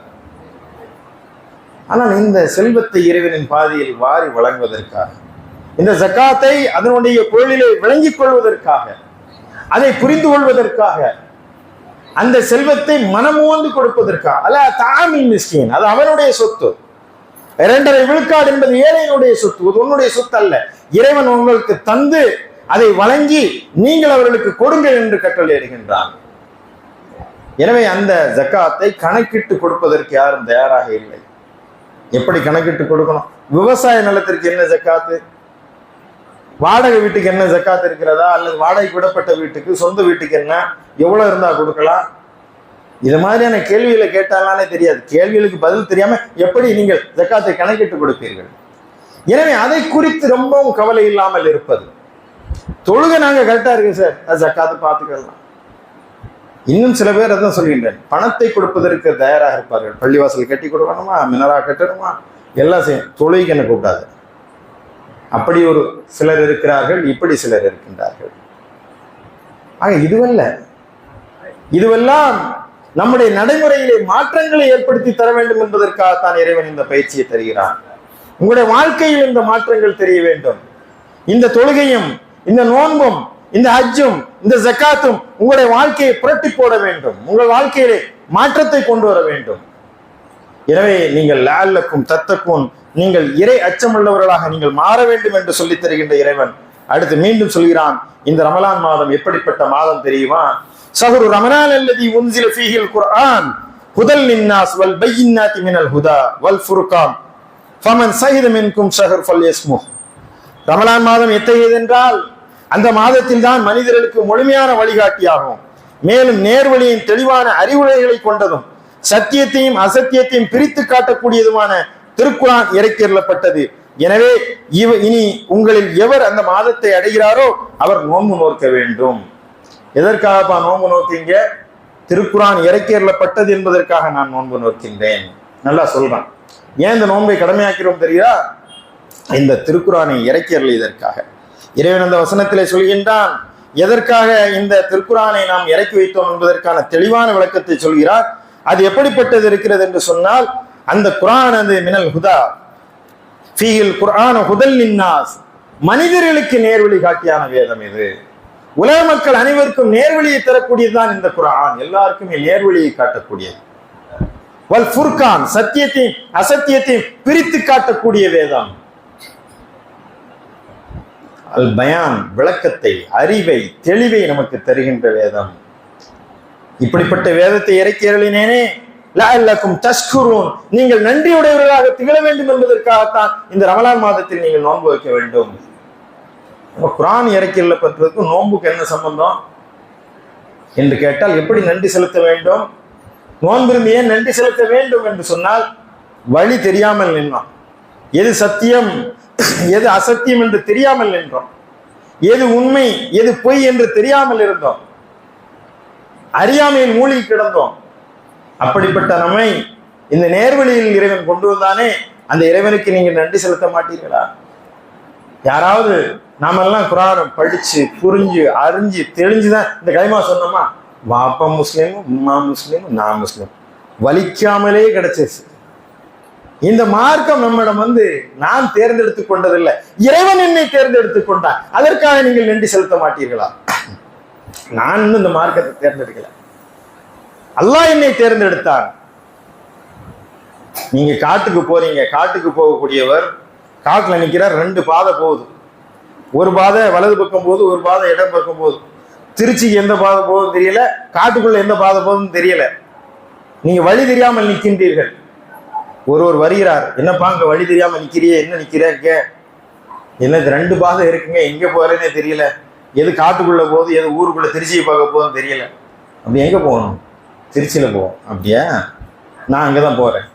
ஆனால் இந்த செல்வத்தை இறைவனின் பாதையில் வாரி வழங்குவதற்காக, இந்த ஜக்காத்தை அதனுடைய பொருளிலே விளங்கிக் கொள்வதற்காக, அதை புரிந்து கொள்வதற்காக, அந்த செல்வத்தை மனமோந்து கொடுப்பதற்காக. அல்ல தாமின் மிஸ்கின், அது அவனுடைய சொத்து. 2.5 விழுக்காடு என்பது ஏழையினுடைய சொத்து, அது உன்னுடைய சொத்து அல்ல. இறைவன் உங்களுக்கு தந்து அதை வழங்கி நீங்கள் அவர்களுக்கு கொடுங்கள் என்று கட்டளையிடுகின்றான். எனவே அந்த ஜக்காத்தை கணக்கிட்டு கொடுப்பதற்கு யாரும் தயாராக இல்லை. எப்படி கணக்கிட்டு கொடுக்கணும்? விவசாய நிலத்திற்கு என்ன ஜக்காத்து, வாடகை வீட்டுக்கு என்ன ஜக்காத்து இருக்கிறதா, அல்லது வாடகை விடப்பட்ட வீட்டுக்கு, சொந்த வீட்டுக்கு என்ன, எவ்வளவு இருந்தா கொடுக்கலாம்? இது மாதிரியான கேள்விகளை கேட்டாலே தெரியாது. கேள்விகளுக்கு பதில் தெரியாம எப்படி நீங்கள் ஜக்காத்தை கணக்கிட்டு கொடுப்பீர்கள்? எனவே அதை குறித்து ரொம்பவும் கவலை இல்லாமல் இருப்பது. தொழுகை நாங்க கரெக்டா இருக்கு சார், அது ஜக்காத்து பார்த்துக்கலாம். இன்னும் சில பேர் அதான் சொல்கின்றேன், பணத்தை கொடுப்பதற்கு தயாராக இருப்பார்கள். பள்ளிவாசல் கட்டி கொடுக்கணுமா, மினரா கட்டணுமா, எல்லாம் செய்யும், தொழுகைக்கு என்ன கூப்பிடாது. அப்படி ஒரு சிலர் இருக்கிறார்கள், இப்படி சிலர் இருக்கின்றார்கள். ஆக இதுவெல்லாம் நம்முடைய நடைமுறையிலே மாற்றங்களை ஏற்படுத்தி தர வேண்டும் என்பதற்காகத்தான் இறைவன் இந்த பயிற்சியை தருகிறான். உங்களுடைய வாழ்க்கையில் இந்த மாற்றங்கள் தெரிய வேண்டும். இந்த தொழுகையும், இந்த நோன்பும், இந்த ஹஜ்ஜும், இந்த ஜக்காத்தும் உங்களுடைய வாழ்க்கையை புரட்டி போட வேண்டும். உங்கள் வாழ்க்கையிலே மாற்றத்தை கொண்டு வர வேண்டும். எனவே நீங்கள் லஅல்லக்கும் தத்தக்கூன், நீங்கள் இறை அச்சமுள்ளவர்களாக நீங்கள் மாற வேண்டும் என்று சொல்லித் தருகின்ற இறைவன் அடுத்து மீண்டும் சொல்கிறான். இந்த ரமலான் மாதம் எப்படிப்பட்ட மாதம் தெரியுமா? ஷஹ்ரு ரமலான் அல்லதி உன்ஸில ஃபீஹில் குர்ஆன் ஹுதல் லின்னாஸ் வல் பையினாத்தி மினல் ஹுதா வல் ஃபுர்கான் ஃபமன் ஷஹித மின்கும் ஷஹர் ஃபல்யஸ்முஹ். ரமலான் மாதம் எத்தகையது என்றால், அந்த மாதத்தில் தான் மனிதர்களுக்கு முழுமையான வழிகாட்டியாகும், மேலும் நேர்வழியின் தெளிவான அறிவுரைகளை கொண்டதும் சத்தியத்தையும் அசத்தியத்தையும் பிரித்து காட்டக்கூடியதுமான திருக்குர்ஆன் இறக்கியருளப்பட்டது. எனவே இனி உங்களில் எவர் அந்த மாதத்தை அடைகிறாரோ அவர் நோன்பு நோக்க வேண்டும். எதற்காகப்பா நோன்பு நோக்கீங்க? திருக்குர்ஆன் இறக்கியருளப்பட்டது என்பதற்காக நான் நோன்பு நோக்கின்றேன். நல்லா சொல்றான். ஏன் இந்த நோன்பை கடமையாக்கிறோம் தெரியா? இந்த திருக்குர்ஆனை இறக்கியருள் இதற்காக. இறைவன் அந்த வசனத்திலே சொல்கின்றான், எதற்காக இந்த திருக்குர்ஆனை நாம் இறக்கி வைத்தோம் என்பதற்கான தெளிவான விளக்கத்தை சொல்கிறார். அது எப்படிப்பட்டது இருக்கிறது என்று சொன்னால், அந்த குர்ஆன் அது மினல் ஹுதா ஃபீஹில் குர்ஆன் ஹுதல் லின்னாஸ், மனிதர்களுக்கு நேர்வழி காட்டியான வேதம் இது. உலக மக்கள் அனைவருக்கும் நேர்வழியை தரக்கூடியதுதான் இந்த குர்ஆன், எல்லாருக்குமே நேர்வழியை காட்டக்கூடியது. வல் ஃபுர்கான், சத்தியத்தையும் அசத்தியத்தையும் பிரித்து காட்டக்கூடிய வேதம். அல் பயான், விளக்கத்தை, அறிவை, தெளிவை நமக்கு தருகின்ற வேதம். இப்படிப்பட்ட வேதத்தை இறக்கி அருளினேனே லஅல்லக்கும் தஷ்குரூன், நீங்கள் நன்றியுடையவர்களாக திகழ வேண்டும் என்பதற்காகத்தான் இந்த ரமலான் மாதத்தில் நீங்கள் நோன்பு வைக்க வேண்டும். குர்ஆன் இறக்கியருளப்பட்டதற்கும் நோன்புக்கு என்ன சம்பந்தம் என்று கேட்டால், எப்படி நன்றி செலுத்த வேண்டும்? நோன்பிருந்து ஏன் நன்றி செலுத்த வேண்டும் என்று சொன்னால், வழி தெரியாமல் நின்றோம், எது சத்தியம் எது அசத்தியம் என்று தெரியாமல் நின்றோம், எது உண்மை எது பொய் என்று தெரியாமல் இருந்தோம், அறியாமையில் மூழ்கி கிடந்தோம். அப்படிப்பட்ட நம்மை இந்த நேர்வழியில் இறைவன் கொண்டு வந்தானே, அந்த இறைவனுக்கு நீங்கள் நன்றி செலுத்த மாட்டீர்களா? யாராவது நாமெல்லாம் குர்ஆனை படிச்சு புரிஞ்சு அறிஞ்சு தெளிஞ்சுதான் இந்த களிமா சொன்னோமா? வாப்பா முஸ்லீமும் உம்மா முஸ்லீமும் நான் முஸ்லீம், வலிக்காமலே கிடைச்சிருச்சு. இந்த மார்க்கம் நம்மிடம் நான் தேர்ந்தெடுத்துக் கொண்டதில்லை, இறைவன் என்னை தேர்ந்தெடுத்துக் கொண்டான். அதற்காக நீங்கள் நன்றி செலுத்த மாட்டீர்களா? நான் இன்னும் இந்த மார்க்கத்தை தேர்ந்தெடுக்கல, அல்லாஹ் என்னை தேர்ந்தெடுத்தான். நீங்க காட்டுக்கு போறீங்க, காட்டுக்கு போகக்கூடியவர் காட்டுல நிக்கிறார், 2 பாதை போகுது. ஒரு பாதை வலது பக்கம் போகுது, ஒரு பாதை இடம் பக்கம் போகுது. திருச்சிக்கு எந்த பாதை போகுதுன்னு தெரியல, காட்டுக்குள்ள எந்த பாதை போகுதுன்னு தெரியல. நீங்க வழி தெரியாமல் நிற்கின்றீர்கள். ஒருவர் வருகிறார், என்னப்பா அங்க வழி தெரியாம நிக்கிறியே, என்ன நிக்கிறேக்க? என்ன 2 பாதை இருக்குங்க, எங்க போறேன்னே தெரியல, எது காட்டுக்குள்ள போகுது எது ஊருக்குள்ள திருச்சியை பார்க்க போகுதுன்னு தெரியல. அப்படி எங்க போகணும்? திருச்சியில போவோம். அப்படியா? நான் அங்கதான் போறேன்,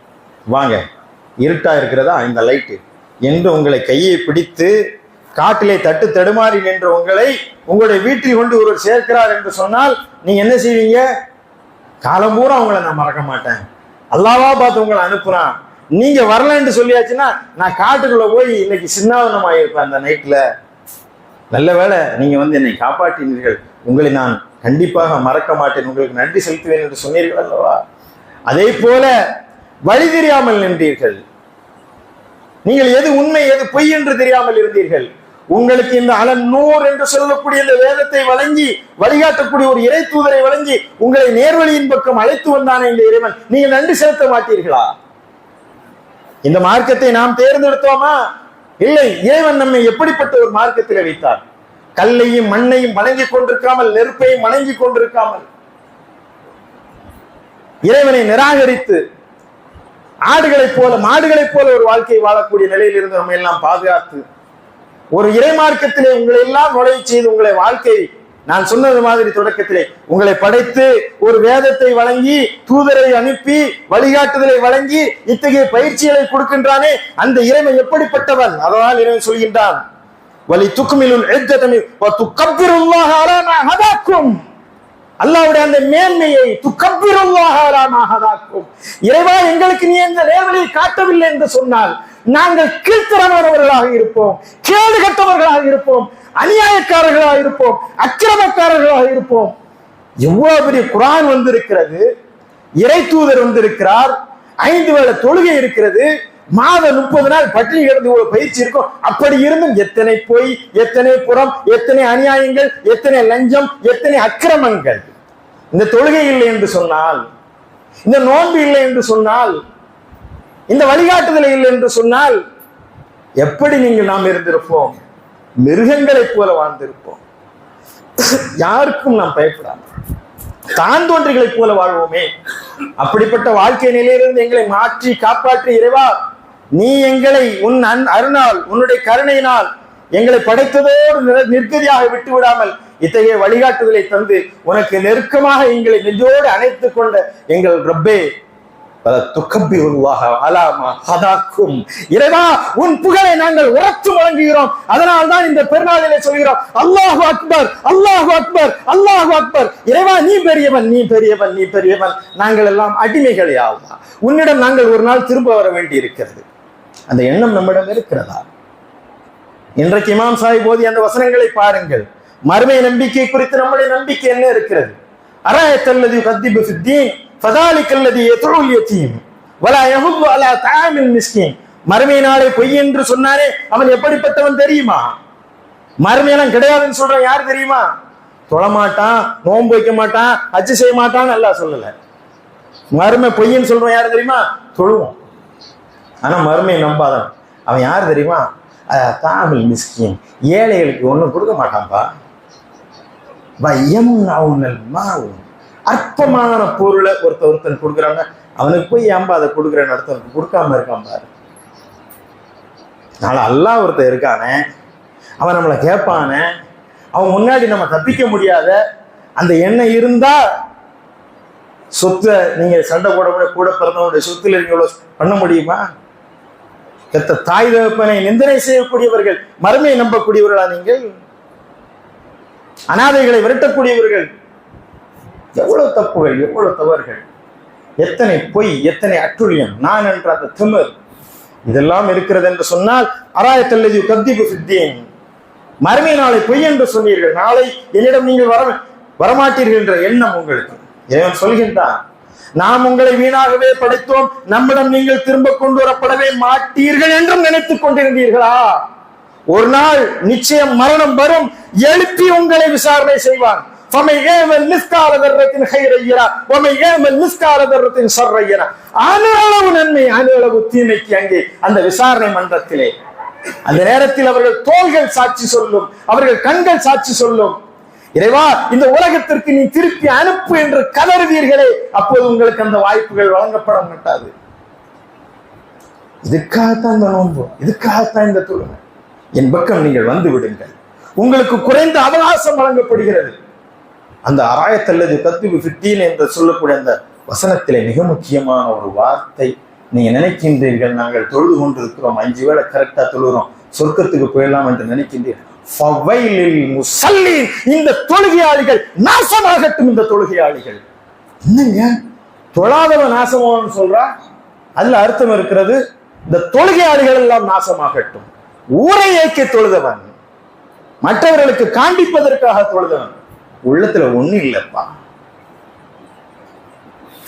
வாங்க, இருட்டா இருக்கிறதா இந்த லைட்டு என்று உங்களை கையை பிடித்து காட்டிலே தட்டு தடுமாறி நின்ற உங்களை உங்களுடைய வீட்டில் கொண்டு ஒருவர் சேர்க்கிறார் என்று சொன்னால் நீங்க என்ன செய்வீங்க? காலம் பூரா உங்களை நான் மறக்க மாட்டேன், அல்லாவா பார்த்து உங்களை அனுப்புறான், நீங்க வரலன்னு சொல்லியாச்சுன்னா நான் காட்டுக்குள்ள போய் இன்னைக்கு சின்னாவனமாயிருப்பேன் அந்த நைட்ல. நல்ல வேளை நீங்க என்னை காப்பாற்றினீர்கள், உங்களை நான் கண்டிப்பாக மறக்க மாட்டேன், உங்களுக்கு நன்றி செலுத்துவேன் என்று சொன்னீர்கள் அல்லவா? அதே போல வழி தெரியாமல் நின்றீர்கள், நீங்கள் எது உண்மை எது பொய் என்று தெரியாமல் இருந்தீர்கள். உங்களுக்கு இந்த அலன் நூர் என்று சொல்லக்கூடிய இந்த வேதத்தை வழங்கி வழிகாட்டக்கூடிய ஒரு இறை தூதரை வழங்கி உங்களை நேர்வழியின் பக்கம் அழைத்து வந்தானே இந்த இறைவன், நீங்கள் நன்றி செலுத்த மாட்டீர்களா? இந்த மார்க்கத்தை நாம் தேர்ந்தெடுத்தோமா? இல்லை. இறைவன் நம்மை எப்படிப்பட்ட ஒரு மார்க்கத்தில் வைத்தார்? கல்லையும் மண்ணையும் வணங்கிக் கொண்டிருக்காமல், நெருப்பையும் வணங்கிக் கொண்டிருக்காமல், இறைவனை நிராகரித்து ஆடுகளைப் போல மாடுகளைப் போல ஒரு வாழ்க்கையை வாழக்கூடிய நிலையில் இருந்து நம்ம எல்லாம் பாதுகாத்து ஒரு இறை மார்க்கத்திலே உங்களை எல்லாம் நுழைய செய்து உங்களை வாழ்க்கை, நான் சொன்னது மாதிரி தொடக்கத்திலே உங்களை படைத்து ஒரு வேதத்தை வழங்கி தூதரை அனுப்பி வழிகாட்டுதலை வழங்கி இத்தகைய பயிற்சிகளை கொடுக்கின்றானே அந்த இறைவன் எப்படிப்பட்டவன்? அதனால் இறைவன் சொல்கின்றான், வலி துக்மிலுல் இத்தமி வ துகப்பிருல்லாஹ அலா மா ஹதாக்கும், அல்லாஹ்வுடைய அந்த மேன்மையை துக்கப்பிருல்லாஹ் அலா மா ஹதாக்கும், இறைவா எங்களுக்கு நீ இந்த நேர்வழியை காட்டவில்லை என்று சொன்னால் நாங்கள் கீழ்த்தரமானவர்களாக இருப்போம், கேடு கட்டவர்களாக இருப்போம், அநியாயக்காரர்களாக இருப்போம், அக்கிரமக்காரர்களாக இருப்போம். எவ்வளவு பெரிய குர்ஆன் வந்திருக்கிறது, இறை தூதர் வந்திருக்கிறார், 5 வேளை தொழுகை இருக்கிறது, மாதம் 30 நாள் பட்டினி கிடந்து ஒரு பயிற்சி இருக்கும். அப்படி இருந்தும் எத்தனை பொய், எத்தனை புறம், எத்தனை அநியாயங்கள், எத்தனை லஞ்சம், எத்தனை அக்கிரமங்கள். இந்த தொழுகை இல்லை என்று சொன்னால், இந்த நோன்பு இல்லை என்று சொன்னால், இந்த வழிகாட்டுதலை இல்லை என்று சொன்னால் எப்படி நீங்கள் நாம் இருந்திருப்போம்? மிருகங்களைப் போல வாழ்ந்திருப்போம். யாருக்கும் நாம் பயப்படாமல் தான் தோன்றிகளைப் போல வாழ்வோமே. அப்படிப்பட்ட வாழ்க்கை நிலையிலிருந்து எங்களை மாற்றி காப்பாற்றி இறைவா, நீ எங்களை உன் அருணால், உன்னுடைய கருணையினால் எங்களை படைத்ததோடு நிர்கதியாக விட்டு விடாமல் இத்தகைய வழிகாட்டுதலை தந்து உனக்கு நெருக்கமாக எங்களை நெஞ்சோடு அணைத்துக் கொண்ட எங்கள் ரப்பே, இறைவா உன் புகழை நாங்கள் உரத்து வழங்குகிறோம். அதனால் தான் இந்த பெருநாளிலே சொல்கிறோம், அல்லாஹு அக்பர், அல்லாஹு அக்பர், அல்லாஹு அக்பர். இறைவா நீ பெரியவன், நீ பெரியவன், நீ பெரியவன். நாங்கள் எல்லாம் அடிமைகள். யா அல்லாஹ், உன்னிடம் நாங்கள் ஒரு நாள் திரும்ப வர வேண்டி இருக்கிறது. அந்த எண்ணம் நம்மிடம் இருக்கிறதா? இன்றைக்கு இமாம் சாஹிப் போதி அந்த வசனங்களை பாருங்கள். மறுமை நம்பிக்கை குறித்து நம்முடைய நம்பிக்கை என்ன இருக்கிறது? அராயத்தல்லதி கத்திபு ஃபித்தீன் ஃபதாலிகல்லதி யதுல் யதீம் வலா யஹுது அலா தஆமில் மிஸ்கீன். மறுமை நாளை பொய் என்று சொன்னானே அவன் எப்படிப்பட்டவன் தெரியுமா? மறுமையெல்லாம் கிடையாதுன்னு சொல்றான் யார் தெரியுமா? தொழமாட்டான், நோன்பு வைக்க மாட்டான், ஹஜ் செய்ய மாட்டான்னு அல்லாஹ் சொல்லல. மறுமை பொய்ன்னு சொல்றான் யார் தெரியுமா? தொழுவோம், ஆனா மறுமையை நம்பாதான். அவன் யார் தெரியுமா? தாமில் மிஸ்கின், ஏழைகளுக்கு ஒன்றும் கொடுக்க மாட்டான்பா. அற்பமான பொருளை ஒருத்தன் கொடுக்குறாங்க, அவனுக்கு போய் ஏன்பா அதை கொடுக்குறேன்னு அடுத்தவனுக்கு கொடுக்காம இருக்கான் பாரு. நாளை அல்லாஹ் ஒருத்தன் இருக்கானே, அவன் நம்மளை கேட்பானே, அவன் முன்னாடி நம்ம தப்பிக்க முடியாத அந்த எண்ணம் இருந்தா சொத்தை நீங்க சண்டை போட கூட பிறந்தவனுடைய சொத்துல நீங்க பண்ண முடியுமா? பெத்த தாய் தகப்பனை நிந்தனை செய்யக்கூடியவர்கள், மறுமையை நம்பக்கூடியவர்களா நீங்கள்? அனாதைகளை விரட்டக்கூடியவர்கள், எவ்வளவு தப்புகள், எவ்வளவு தவறுகள், எத்தனை பொய், எத்தனை அட்டுழியம், நான் என்ற அந்த திமிர் இதெல்லாம் இருக்கிறது என்று சொன்னால், அராயத்தல்லதி கத்திபு ஃபித்தீன், மறுமை நாளை பொய் என்று சொன்னீர்கள், நாளை என்னிடம் நீங்கள் வரமாட்டீர்கள் என்ற எண்ணம் உங்களுக்கு. இறைவன் சொல்கின்றான், நாம் உங்களை வீணாகவே படைத்தோம், நம்மிடம் நீங்கள் திரும்ப கொண்டு வரப்படவே மாட்டீர்கள் என்றும் நினைத்துக் கொண்டிருந்தீர்களா? ஒரு நாள் நிச்சயம் மரணம் வரும், எழுப்பி உங்களை விசாரணை செய்வான். அணு அளவு நன்மை, அணு அளவு தீமைக்கு அங்கே அந்த விசாரணை மன்றத்திலே அந்த நேரத்தில் அவர்கள் தோள்கள் சாட்சி சொல்லும், அவர்கள் கண்கள் சாட்சி சொல்லும். இறைவா இந்த உலகத்திற்கு நீ திருப்பி அனுப்பு என்று கதறுவீர்களே, அப்போது உங்களுக்கு அந்த வாய்ப்புகள் வழங்கப்பட மாட்டாது. இதுக்காகத்தான் இந்த நோன்பு, இதுக்காகத்தான் இந்த தொழுகை. என் பக்கம் நீங்கள் வந்து விடுங்கள், உங்களுக்கு குறைந்த அவகாசம் வழங்கப்படுகிறது. அந்த அராயத்தல்லது கத்திபு ஃபித்தீன் என்று சொல்லக்கூடிய அந்த வசனத்திலே மிக முக்கியமான ஒரு வார்த்தை. நீங்க நினைக்கின்றீர்கள் நாங்கள் தொழுது கொண்டிருக்கிறோம், 5 வேளை கரெக்டா தொழுகிறோம், சொர்க்கத்துக்கு போயிடலாம் என்று நினைக்கின்றீர்கள். இந்த தொழுகையாளிகள் நாசமாகட்டும். இந்த தொழுகையாளிகள் என்னங்க தொழாதவன் நாசமானு சொல்றா? அதுல அர்த்தம் இருக்கிறது, இந்த தொழுகையாளிகள் எல்லாம் நாசமாகட்டும். ஊரை ஏற்க தொழுதவன், மற்றவர்களுக்கு காண்பிப்பதற்காக தொழுதவன், உள்ளத்துல ஒண்ணு இல்லப்பா.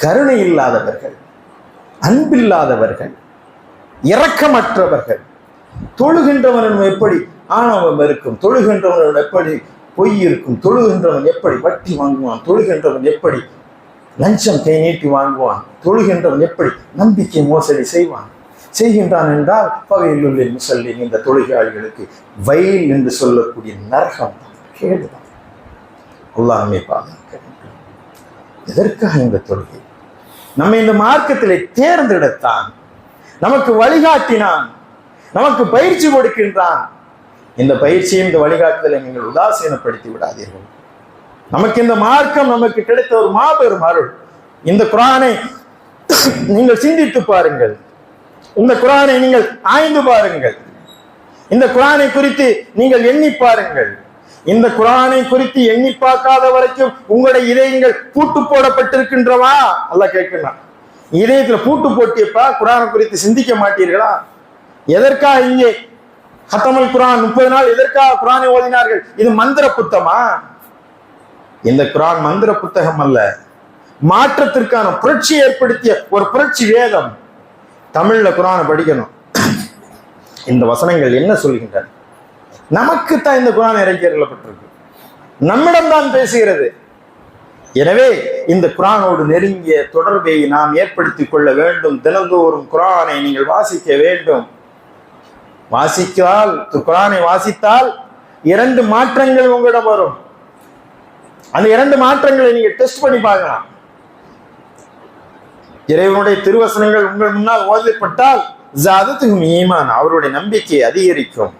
கருணை இல்லாதவர்கள், அன்பில்லாதவர்கள், இரக்கமற்றவர்கள். தொழுகின்றவன் எப்படி ஆணவம் இருக்கும், தொழுகின்றவன் எப்படி பொய் இருக்கும், தொழுகின்றவன் எப்படி வட்டி வாங்குவான், தொழுகின்றவன் எப்படி லஞ்சம் கை நீட்டி வாங்குவான், தொழுகின்றவன் எப்படி நம்பிக்கை மோசடி செய்கின்றான் என்றால் பகையிலுள்ள முசல்லின் இந்த தொழுகையாளிகளுக்கு வயல் என்று சொல்லக்கூடிய நரகம் தான், கேடுதான். அல்லாஹ்வே பாதுகாக்க வேண்டும். எதற்காக இந்த தொழுகை? நம்ம இந்த மார்க்கத்திலே தேர்ந்தெடுத்தான், நமக்கு வழிகாட்டினான், நமக்கு பயிற்சி கொடுக்கின்றான். இந்த பயிற்சியை, இந்த வழிகாட்டுதலை நீங்கள் உதாசீனப்படுத்தி விடாதீர்கள். நமக்கு இந்த மார்க்கம் நமக்கு கிடைத்த ஒரு மாபெரும் அருள். இந்த குர்ஆனை நீங்கள் சிந்தித்து பாருங்கள், இந்த குர்ஆனை நீங்கள் ஆய்ந்து பாருங்கள், இந்த குர்ஆனை குறித்து நீங்கள் எண்ணி பாருங்கள். இந்த குர்ஆனை குறித்து எண்ணி பார்க்காத வரைக்கும் உங்களுடைய இதயங்கள் பூட்டு போடப்பட்டிருக்கின்றவா? அல்லாஹ் கேட்கிறான். இதயத்துல பூட்டு போட்டியப்பா குர்ஆனை குறித்து சிந்திக்க மாட்டீர்களா? எதற்காக இங்கே ஹத்தமுல் குர்ஆன் 30 நாள் எதற்காக குர்ஆனை ஓதினார்கள்? இது மந்திர புத்தகமா? இந்த குர்ஆன் மந்திர புத்தகம் அல்ல, மாற்றத்திற்கான புரட்சி ஏற்படுத்திய ஒரு புரட்சி வேதம். தமிழ்ல குர்ஆனை படிக்கணும். இந்த வசனங்கள் என்ன சொல்கின்றன? நமக்குத்தான் இந்த குர்ஆன் இறக்கி அருளப்பட்டிருக்கு, நம்மிடம்தான் பேசுகிறது. எனவே இந்த குர்ஆனோடு நெருங்கிய தொடர்பை நாம் ஏற்படுத்திக் கொள்ள வேண்டும். தினந்தோறும் குர்ஆனை நீங்கள் வாசிக்க வேண்டும். குர்ஆனை வாசித்தால் 2 மாற்றங்கள் உங்களிடம் வரும். அந்த 2 மாற்றங்களை நீங்க டெஸ்ட் பண்ணி பார்க்கலாம். இறைவனுடைய திருவசனங்கள் உங்கள் முன்னால் ஓதப்பட்டால் ஜாதத்துஹும் ஈமான், அவருடைய நம்பிக்கை அதிகரிக்கும்.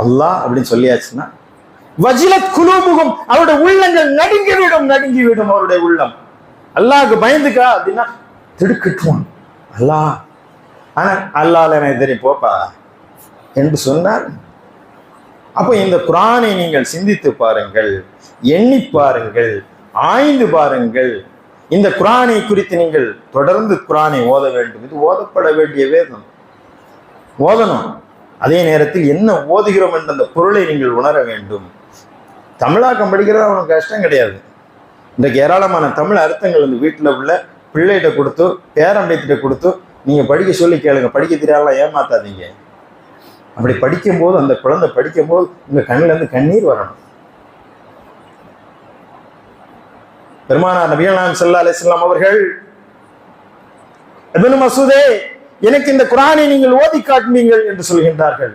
அல்லாஹ் அப்படின்னு சொல்லியாச்சுன்னா வஜிலத் குலூபுகும், அவருடைய உள்ளங்கள் நடுங்கிவிடும் அவருடைய உள்ளம். அல்லாஹ்க்கு பயந்துக்கா அப்படின்னா திடுக்கிட்டுவான். அல்லாஹ், ஆனா அல்லாஹ்ல எனக்கு தெரியும் போப்பா என்று சொன்னார். அப்போ இந்த குர்ஆனை நீங்கள் சிந்தித்து பாருங்கள், எண்ணி பாருங்கள், ஆய்ந்து பாருங்கள். இந்த குர்ஆனை குறித்து நீங்கள் தொடர்ந்து குர்ஆனை ஓத வேண்டும். இது ஓதப்பட வேண்டிய வேதம், ஓதணும். அதே நேரத்தில் என்ன ஓதுகிறோம் என்ற அந்த பொருளை நீங்கள் உணர வேண்டும். தமிழாக்கம் படிக்கிறது அவனுக்கு கஷ்டம் கிடையாது. இன்றைக்கு ஏராளமான தமிழ் அர்த்தங்கள் வந்து வீட்டில் உள்ள பிள்ளைகிட்ட கொடுத்து பேரம்பேத்திட்ட கொடுத்து நீங்கள் படிக்க சொல்லி கேளுங்க. படிக்க தெரியாதெல்லாம் ஏமாத்தாதீங்க. அப்படி படிக்கும்போது அந்த குழந்தை படிக்கும்போது உங்கள் கண்ணிலேருந்து கண்ணீர் வரணும். பெருமானார் நபிகள் நாயகம் ஸல்லல்லாஹு அலைஹி வஸல்லம் அவர்கள், இப்னு மஸ்ஊதே எனக்கு இந்த குர்ஆனை நீங்கள் ஓதி காட்டுவீங்கள் என்று சொல்கின்றார்கள்.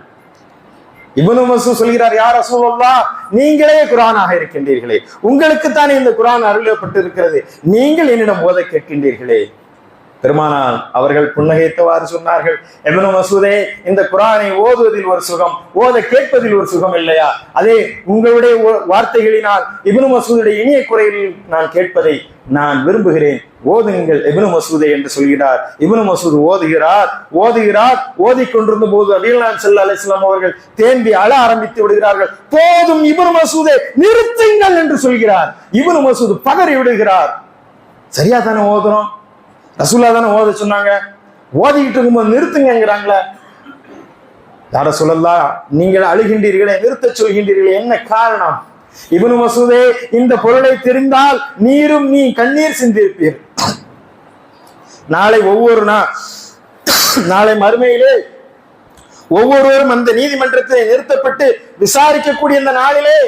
இப்னு மஸ்ஊத் சொல்கிறார், யா ரசூலல்லாஹ், நீங்களே குர்ஆனாக இருக்கின்றீர்களே, உங்களுக்கு தானே இந்த குர்ஆன் அருளப்பட்டிருக்கிறது, நீங்கள் என்னிடம் ஓத கேட்கின்றீர்களே. பெருமானார் அவர்கள் புன்னகைத்தவாறு சொன்னார்கள், இப்னு மஸ்ஊதே, இந்த குர்ஆனை ஓதுவதில் ஒரு சுகம், ஓத கேட்பதில் ஒரு சுகம் இல்லையா? அதே உங்களுடைய வார்த்தைகளினால் இப்னு மஸ்ஊதுடைய இனிய குரலில் நான் கேட்பதை நான் விரும்புகிறேன், ஓதுங்கள் இப்னு மஸ்ஊதே என்று சொல்கிறார். இப்னு மஸ்ஊத் ஓதுகிறார். ஓதிக்கொண்டிருந்த போது நபிகள் நாயகம் ஸல்லல்லாஹு அலைஹி வஸல்லம் அவர்கள் தேம்பி அழ ஆரம்பித்து விடுகிறார்கள். போதும் இப்னு மஸ்ஊதே, நிறுத்துங்கள் என்று சொல்கிறார். இப்னு மஸ்ஊத் பதறி விடுகிறார். சரியா தானே ஓதுறோம், ரசூலுல்லாஹ் தானே ஓத சொன்னாங்க, ஓதிக்கிட்டு இருக்கும்போது நிறுத்துங்கிறாங்களே. யார சொல்லலாம், நீங்கள் அழுகின்றீர்களே, நிறுத்த சொல்கின்றீர்களே, என்ன காரணம்? இப்னு மஸ்ஊதே, இந்த பொருளை தெரிந்தால் நீரும் நீ கண்ணீர் சிந்திருப்பீர். நாளை மறுமையிலே ஒவ்வொருவரும் அந்த நீதிமன்றத்தில் நிறுத்தப்பட்டு விசாரிக்கக்கூடிய இந்த நாளிலே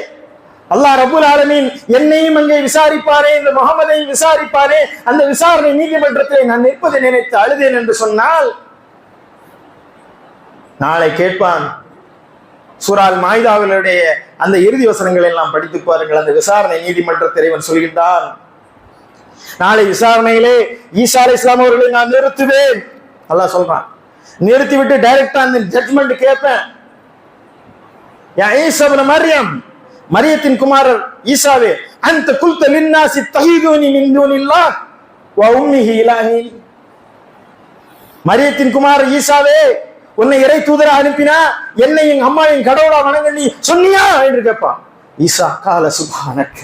அல்லாஹ் ரப்பல் ஆலமீன் என்னையும் அங்கே விசாரிப்பாரே, இந்த முஹம்மதை விசாரிப்பாரே. அந்த விசாரணை நீதிமன்றத்தில் நான் நிற்பதை நினைத்து அழுதேன் என்று சொன்னால் நாளை கேட்பான். சூரா மாயிதாவினுடைய அந்த இறுதி வசனங்களை எல்லாம் படித்து பாருங்கள். அந்த விசாரணை நீதிமன்ற இறைவன் சொல்கின்றான், நாளை விசாரணையிலே ஈசா அலைஹிஸ்ஸலாம் அவர்களை நான் நிறுத்துவேன். அல்லாஹ் சொல்றான், நிறுத்திவிட்டு டைரக்டா அந்த ஜட்ஜ்மெண்ட் கேட்பேன். யா ஈசா இப்னு மர்யம், மரியத்தின் குமாரர் ஈசாவே, அந்த குல்த லின்னாசி தஹீதுனி மின் தூனில்லாஹ் வ உம்மிஹி இலாஹி. மரியத்தின் குமாரர் ஈசாவே, உன்னை இறை தூதராக அனுப்பினா என்னை எங்க அம்மாவின் கடவுளா வணங்க நீ சொன்னியா என்று கேட்பான். ஈசா கால சுப்ஹானக்க,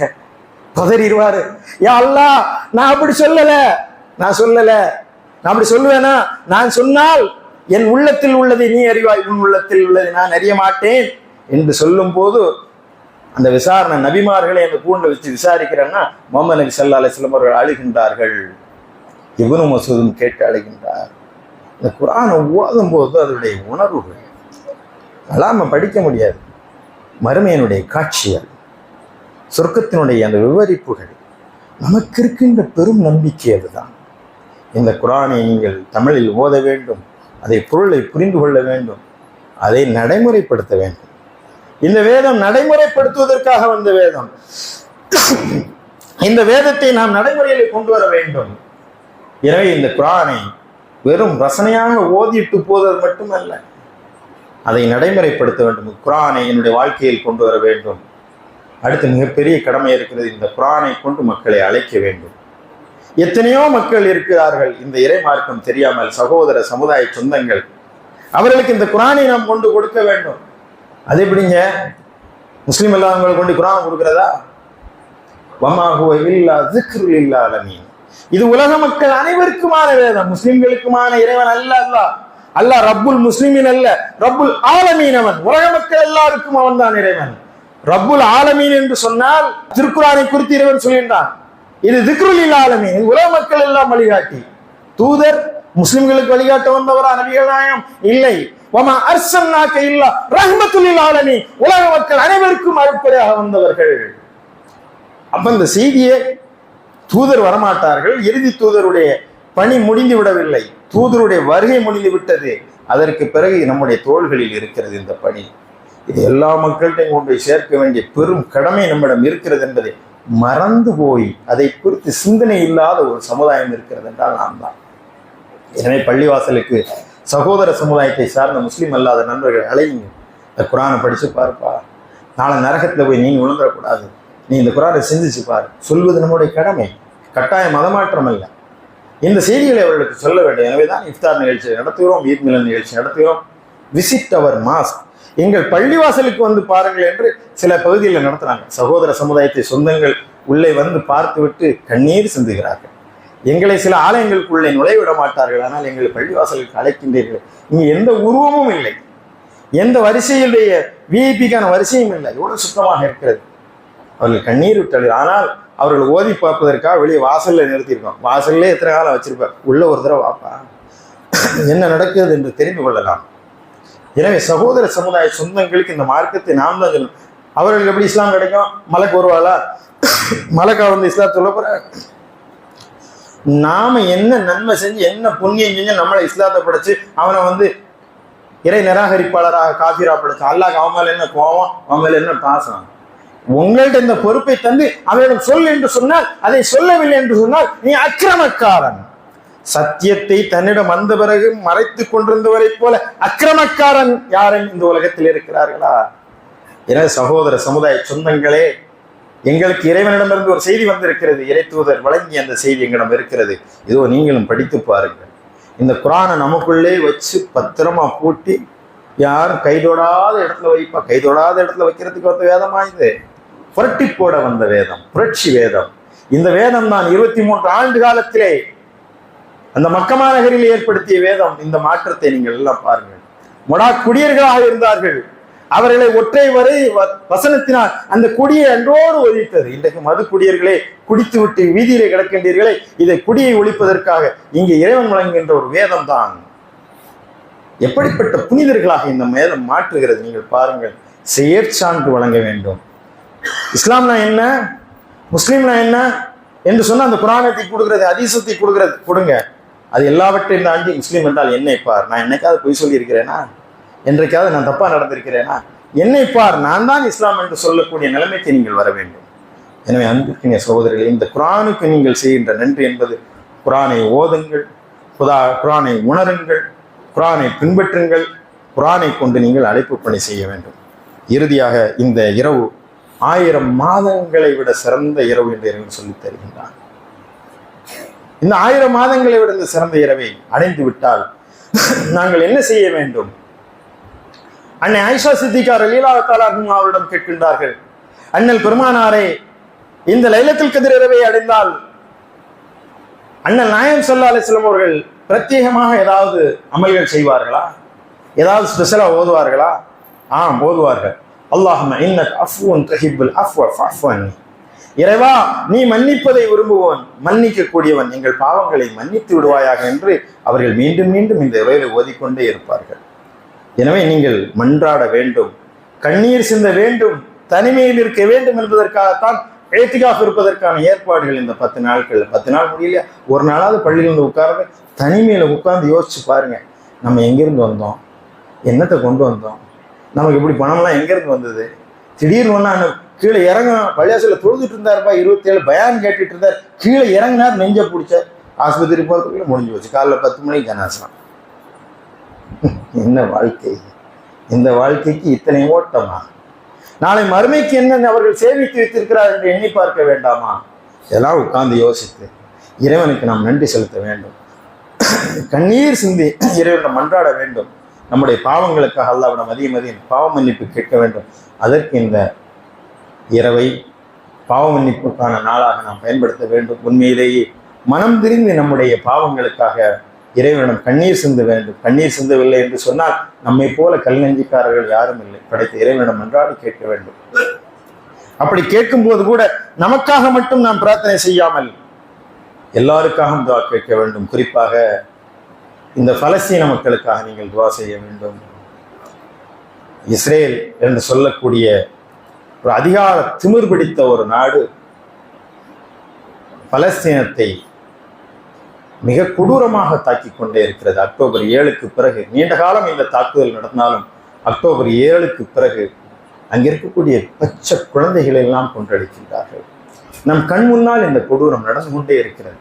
பதறிடுவாரு. யா அல்லாஹ், நான் அப்படி சொல்லல, நான் அப்படி சொல்லுவேனா? நான் சொன்னால் என் உள்ளத்தில் உள்ளதை நீ அறிவாய், உன் உள்ளத்தில் உள்ளதை நான் அறிய மாட்டேன் என்று சொல்லும் போது அந்த விசாரணை நபிமார்களை அந்த கூண்டை வச்சு விசாரிக்கிறேன்னா முஹம்மது நபி ஸல்லல்லாஹு அலைஹி வஸல்லம் அவர்கள் அழுகின்றார்கள். இப்னு மஸ்ஊதும் கேட்டு அழுகின்றார். இந்த குர்ஆனை ஓதும் போது அதனுடைய உணர்வுகள் அல்லாம படிக்க முடியாது. மறுமையினுடைய காட்சிகள், சொர்க்கத்தினுடைய அந்த விவரிப்புகள், நமக்கு இருக்கின்ற பெரும் நம்பிக்கை அதுதான். இந்த குர்ஆனை நீங்கள் தமிழில் ஓத வேண்டும், அதை பொருளை புரிந்து கொள்ள வேண்டும், அதை நடைமுறைப்படுத்த வேண்டும். இந்த வேதம் நடைமுறைப்படுத்துவதற்காக வந்த வேதம். இந்த வேதத்தை நாம் நடைமுறையில் கொண்டு வர வேண்டும். எனவே இந்த குர்ஆனை வெறும் ரசனையாக ஓதிட்டு போவது மட்டுமல்ல, அதை நடைமுறைப்படுத்த வேண்டும். குர்ஆனை என்னுடைய வாழ்க்கையில் கொண்டு வர வேண்டும். அடுத்து மிகப்பெரிய கடமை இருக்கிறது, இந்த குர்ஆனை கொண்டு மக்களை அழைக்க வேண்டும். எத்தனையோ மக்கள் இருக்கிறார்கள் இந்த இறை மார்க்கம் தெரியாமல், சகோதர சமுதாய சொந்தங்கள், அவர்களுக்கு இந்த குர்ஆனை நாம் கொண்டு கொடுக்க வேண்டும். அது எப்படிங்க முஸ்லீம் இல்லாதவங்களை கொண்டு குர்ஆன் கொடுக்கிறதா? வமா ஹுவ இல்லா ஸிக்ருல் லில் ஆலமீன். இது உலக மக்கள் அனைவருக்குமான வேதம். முஸ்லிம்களுக்குமான இறைவன் அல்ல. அல்லாஹ் ரப்புல் முஸ்லிமின் அல்ல, ரப்புல் ஆலமீன். அவன் உலக மக்கள் எல்லாருக்கும் அவன் தான் இறைவன். ரப்புல் ஆலமீன் என்று சொன்னால் திருக்குர்ஆனை குறித்து இறைவன் சொல்கின்றான், இது ஸிக்ருல் லில் ஆலமீன், இது உலக மக்கள் எல்லாம் வழிகாட்டி. தூதர் முஸ்லிம்களுக்கு வழிகாட்ட வந்தவரா நபிகள் நாயகம்? இல்லை. வமா அர்ஸல்னாக இல்லா ரஹ்மத்துல் லில் ஆலமீன், உலக மக்கள் அனைவருக்கும் அருட்கொடையாக வந்தவர்கள். அப்ப இந்த செய்தியை தூதர் வரமாட்டார்கள். இறுதி தூதருடைய பணி முடிந்து விடவில்லை, தூதருடைய வருகை முடிந்து விட்டது. அதற்கு பிறகு நம்முடைய தோள்களில் இருக்கிறது இந்த பணி. இது எல்லா மக்கள்கிட்டையும் கொண்டு சேர்க்க வேண்டிய பெரும் கடமை நம்மிடம் இருக்கிறது என்பதை மறந்து போய் அதை குறித்து சிந்தனை இல்லாத ஒரு சமுதாயம் இருக்கிறது என்றால் நாம் தான். எனவே பள்ளிவாசலுக்கு சகோதர சமுதாயத்தை சார்ந்த முஸ்லீம் அல்லாத நண்பர்கள் அழைங்க, இந்த குர்ஆனை படிச்சு பாருப்பா, நாளை நரகத்தில் போய் நீ விழுந்துடக்கூடாது, நீ இந்த குர்ஆனை சிந்திச்சு பாரு. சொல்வது நம்முடைய கடமை, கட்டாய மதமாற்றம் அல்ல. இந்த செய்திகளை அவர்களுக்கு சொல்ல வேண்டும். எனவே தான் இஃப்தார் நிகழ்ச்சி நடத்துகிறோம், ஈத் மிலன் நிகழ்ச்சி நடத்துகிறோம். விசிட் அவர் மாஸ்க், எங்கள் பள்ளிவாசலுக்கு வந்து பாருங்கள் என்று சில பகுதிகளில் நடத்துறாங்க. சகோதர சமுதாயத்தை சொந்தங்கள் உள்ளே வந்து பார்த்து விட்டு கண்ணீர் சிந்துகிறார்கள். எங்களை சில ஆலயங்களுக்குள்ளே நுழைவிட மாட்டார்கள், ஆனால் எங்களை பள்ளிவாசலுக்கு அழைக்கின்றீர்கள். இங்கே எந்த உருவமும் இல்லை, எந்த வரிசையுடைய விஐபிக்கான வரிசையும் இல்லை, எவ்வளவு சுத்தமாக இருக்கிறது. அவர்கள் கண்ணீர் விட்டது. ஆனால் அவர்கள் ஓதி பார்ப்பதற்காக வெளியே வாசல்ல நிறுத்தியிருக்கோம். வாசல்லே எத்தனை காலம் வச்சிருப்பார், உள்ள ஒரு தடவை வாப்பா என்ன நடக்குது என்று தெரிந்து கொள்ளலாம். எனவே சகோதர சமுதாய சொந்தங்களுக்கு இந்த மார்க்கத்தை நாம் தான் சொல்லணும். அவர்களுக்கு எப்படி இஸ்லாம் கிடைக்கும்? மலக்கு வருவாளா? மலக்கா வந்து இஸ்லாம் சொல்ல போற? நாம என்ன நன்மை செஞ்சு என்ன புண்ணியம் செஞ்சு நம்மளை இஸ்லாத்தை படைச்சு அவனை வந்து இறை நிராகரிப்பாளராக காஃபிரா படைச்சு அல்லாஹ் அவன் மேல என்ன கோவம், அவன் மேல என்ன பாசம்? உங்கள்ட்ட இந்த பொறுப்பை தந்து அவரிடம் சொல் என்று சொன்னால், அதை சொல்லவில்லை என்று சொன்னால் நீ அக்கிரமக்காரன். சத்தியத்தை தன்னிடம் வந்த பிறகு மறைத்து கொண்டிருந்தவரை போல அக்கிரமக்காரன் யாரும் இந்த உலகத்தில் இருக்கிறார்களா? என சகோதர சமுதாய சொந்தங்களே, எங்களுக்கு இறைவனிடமிருந்து ஒரு செய்தி வந்திருக்கிறது. இறை தூதர் வழங்கிய அந்த செய்தி எங்களிடம் இருக்கிறது. இதோ நீங்களும் படித்து பாருங்கள். இந்த குர்ஆனை நமக்குள்ளே வச்சு பத்திரமா பூட்டி யாரும் கைதொடாத இடத்துல வைப்பா. கைதொடாத இடத்துல வைக்கிறதுக்கு வந்த வேதமா இது? புரட்டி போட வந்த வேதம், புரட்சி வேதம். இந்த வேதம் தான் 23 ஆண்டு காலத்திலே அந்த மக்கமா நகரில் ஏற்படுத்திய வேதம். இந்த மாற்றத்தை நீங்கள் எல்லாம் பாருங்கள். மொடா குடியர்களாக இருந்தார்கள், அவர்களை ஒற்றை வரை வசனத்தினால் அந்த குடியை அன்றோடு ஒழித்தது. இன்றைக்கு மது குடியர்களே குடித்து விட்டு வீதியிலே கிடக்கின்றீர்களே, இதை குடியை ஒழிப்பதற்காக இங்கே இறைவன் வழங்குகின்ற ஒரு வேதம் தான். எப்படிப்பட்ட புனிதர்களாக இந்த வேதம் மாற்றுகிறது நீங்கள் பாருங்கள். செயற்சான்று வழங்க வேண்டும். இஸ்லாம்னா என்ன, முஸ்லீம்னா என்ன என்று சொன்ன அந்த குர்ஆனை கொடுக்கிறது, ஹதீஸத்தை கொடுக்கிறது, கொடுங்க. அது எல்லாவற்றையும் தாண்டி முஸ்லீம் என்றால் என்னை பார். நான் என்னைக்காவது பொய் சொல்லி இருக்கிறேனா? என்றைக்காவது நான் தப்பா நடந்திருக்கிறேனா? என்னை பார், நான் தான் இஸ்லாம் என்று சொல்லக்கூடிய நிலைமைக்கு நீங்கள் வர வேண்டும். எனவே அன்பிற்கினிய சகோதரர்களே, இந்த குர்ஆனுக்கு நீங்கள் செய்கின்ற நன்றி என்பது குர்ஆனை ஓதுங்கள், குர்ஆனை உணருங்கள், குர்ஆனை பின்பற்றுங்கள், குர்ஆனை கொண்டு நீங்கள் அழைப்பு பணி செய்ய வேண்டும். இறுதியாக இந்த இரவு 1000 மாதங்களை விட சிறந்த இரவு என்று இறைவன் சொல்லித் தருகின்றான். இந்த 1000 மாதங்களை விட இந்த சிறந்த இரவை அடைந்து விட்டால் நாங்கள் என்ன செய்ய வேண்டும்? அன்னை ஆயிஷா சித்திகா ரலியல்லாஹு தஆலா அன்ஹா அவரிடம் கேட்கின்றார்கள், அண்ணல் பெருமானாரே, இந்த லைலத்துல் கத்ர் இரவை அடைந்தால் அண்ணல் நாயகம் ஸல்லல்லாஹு அலைஹி வஸல்லம் அவர்கள் பிரத்யேகமாக ஏதாவது அமல்கள் செய்வார்களா? ஏதாவது ஸ்பெஷலா ஓதுவார்களா? ஆம், ஓதுவார்கள். அல்லாஹும்ம இன்னக அஃபுவன் துஹிப்புல் அஃப்வ ஃபஅஃபு அன்னி. இறைவா, நீ மன்னிப்பதை விரும்புவன், மன்னிக்க கூடியவன், எங்கள் பாவங்களை மன்னித்து விடுவாயாக என்று அவர்கள் மீண்டும் மீண்டும் இந்த இரவை ஓதிக்கொண்டே இருப்பார்கள். எனவே நீங்கள் மன்றாட வேண்டும், கண்ணீர் சிந்த வேண்டும், தனிமையில் இருக்க வேண்டும் என்பதற்காகத்தான் இஅ்திகாஃப் இருப்பதற்கான ஏற்பாடுகள் இந்த 10 நாட்கள். 10 நாள் முடியல, ஒரு நாளாவது பள்ளியில் உட்கார்ந்து தனிமையில உட்கார்ந்து யோசிச்சு பாருங்க. நம்ம எங்கிருந்து வந்தோம், என்னத்தை கொண்டு வந்தோம், நமக்கு இப்படி பணம்லாம் எங்கிருந்து வந்தது? திடீர்னு ஒன்னா கீழே இறங்க பள்ளியாசல தொழுதுட்டு இருந்தாருப்பா, 27 பயான் கேட்டுட்டு இருந்தார், கீழே இறங்கினார், நெஞ்ச பிடிச்ச ஆஸ்பத்திரி போறதுக்குள்ள முடிஞ்சு போச்சு. காலைல 10 மணிக்கு ஜனாசா. என்ன வாழ்க்கை! இந்த வாழ்க்கைக்கு இத்தனை ஓட்டமா? நாளை மறுமைக்கு என்ன அவர்கள் சேமித்து வைத்திருக்கிறார் என்று எண்ணி பார்க்க வேண்டாமா? இதெல்லாம் உட்கார்ந்து யோசித்து இறைவனுக்கு நாம் நன்றி செலுத்த வேண்டும். கண்ணீர் சிந்தி இறைவனை மன்றாட வேண்டும். நம்முடைய பாவங்களுக்காக அல்லாஹ்விடம் அதிகம் பாவ மன்னிப்பு கேட்க வேண்டும். அதற்கு இந்த இரவை பாவ மன்னிப்புக்கான நாளாக நாம் பயன்படுத்த வேண்டும். உண்மையிலேயே மனம் திரிந்து நம்முடைய பாவங்களுக்காக இறைவனிடம் கண்ணீர் சிந்த வேண்டும். கண்ணீர் சிந்தவில்லை என்று சொன்னால் நம்மை போல கல் நெஞ்சிக்காரர்கள் யாரும் இல்லை. படைத்த இறைவனிடம் அன்றாடி கேட்க வேண்டும். அப்படி கேட்கும் போது கூட நமக்காக மட்டும் நாம் பிரார்த்தனை செய்யாமல் எல்லாருக்காகவும் துவா கேட்க வேண்டும். குறிப்பாக இந்த பலஸ்தீன மக்களுக்காக நீங்கள் துவா செய்ய வேண்டும். இஸ்ரேல் என்று சொல்லக்கூடிய ஒரு அதிகார திமிர் பிடித்த ஒரு நாடு பலஸ்தீனத்தை மிக கொடூரமாக தாக்கிக் கொண்டே இருக்கிறது. அக்டோபர் 7க்கு பிறகு நீண்ட காலம் இந்த தாக்குதல் நடந்தாலும் அக்டோபர் 7க்கு பிறகு அங்கே இருக்கக்கூடிய பச்சை குழந்தைகளை எல்லாம் கொன்றடிக்கின்றார்கள். நம் கண் முன்னால் இந்த கொடூரம் நடந்து கொண்டே இருக்கிறது.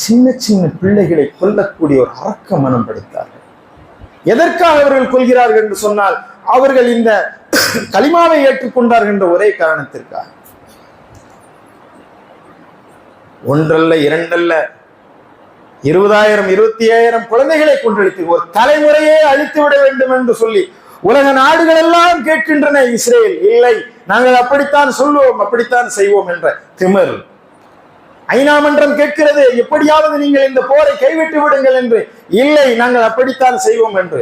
சின்ன சின்ன பிள்ளைகளை கொல்லக்கூடிய ஒரு அரக்க மனம் படைத்தார்கள். எதற்காக அவர்கள் கொள்கிறார்கள் என்று சொன்னால் அவர்கள் இந்த கலிமாவை ஏற்றுக்கொண்டார்கள் என்ற ஒரே காரணத்திற்காக. ஒன்றல்ல இரண்டல்ல 20,000 25,000 குழந்தைகளை கொன்றடித்து ஒரு தலைமுறையே அழித்து விட வேண்டும் என்று சொல்லி உலக நாடுகள் எல்லாம் கேட்கின்றன. இஸ்ரேல் இல்லை, நாங்கள் அப்படித்தான் சொல்லுவோம், அப்படித்தான் செய்வோம் என்ற திமிர். ஐநா மன்றம் கேட்கிறது, எப்படியாவது நீங்கள் இந்த போரை கைவிட்டு விடுங்கள் என்று. இல்லை, நாங்கள் அப்படித்தான் செய்வோம் என்று.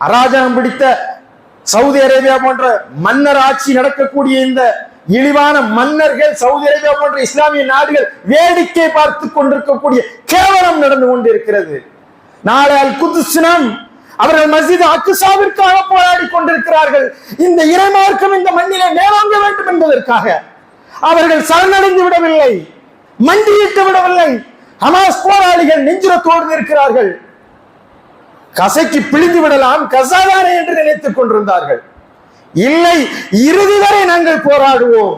அராஜகம் பிடித்த சவுதி அரேபியா போன்ற மன்னர் ஆட்சி நடக்கக்கூடிய இந்த இழிவான மன்னர்கள், சவுதி அரேபியா போன்ற இஸ்லாமிய நாடுகள் வேடிக்கை பார்த்து கொண்டிருக்கக்கூடிய கேவலம் நடந்து கொண்டிருக்கிறது. நாளை அல் குத்ஸ் தினம் அவர்கள் மஸ்ஜித் அக்ஸாவிற்காக போராடி கொண்டிருக்கிறார்கள். இந்த இறைமார்க்கம் இந்த மண்ணிலே மேலோங்க வேண்டும் என்பதற்காக அவர்கள் சரணடைந்து விடவில்லை, மண்டியிட்டு விடவில்லை. ஹமாஸ் போராளிகள் நெஞ்சுரத்தோடு இருக்கிறார்கள். கசைக்கு பிழிந்து விடலாம், கசாதானே என்று நினைத்துக் கொண்டிருந்தார்கள். இல்லை, இறுதி வரை நாங்கள் போராடுவோம்.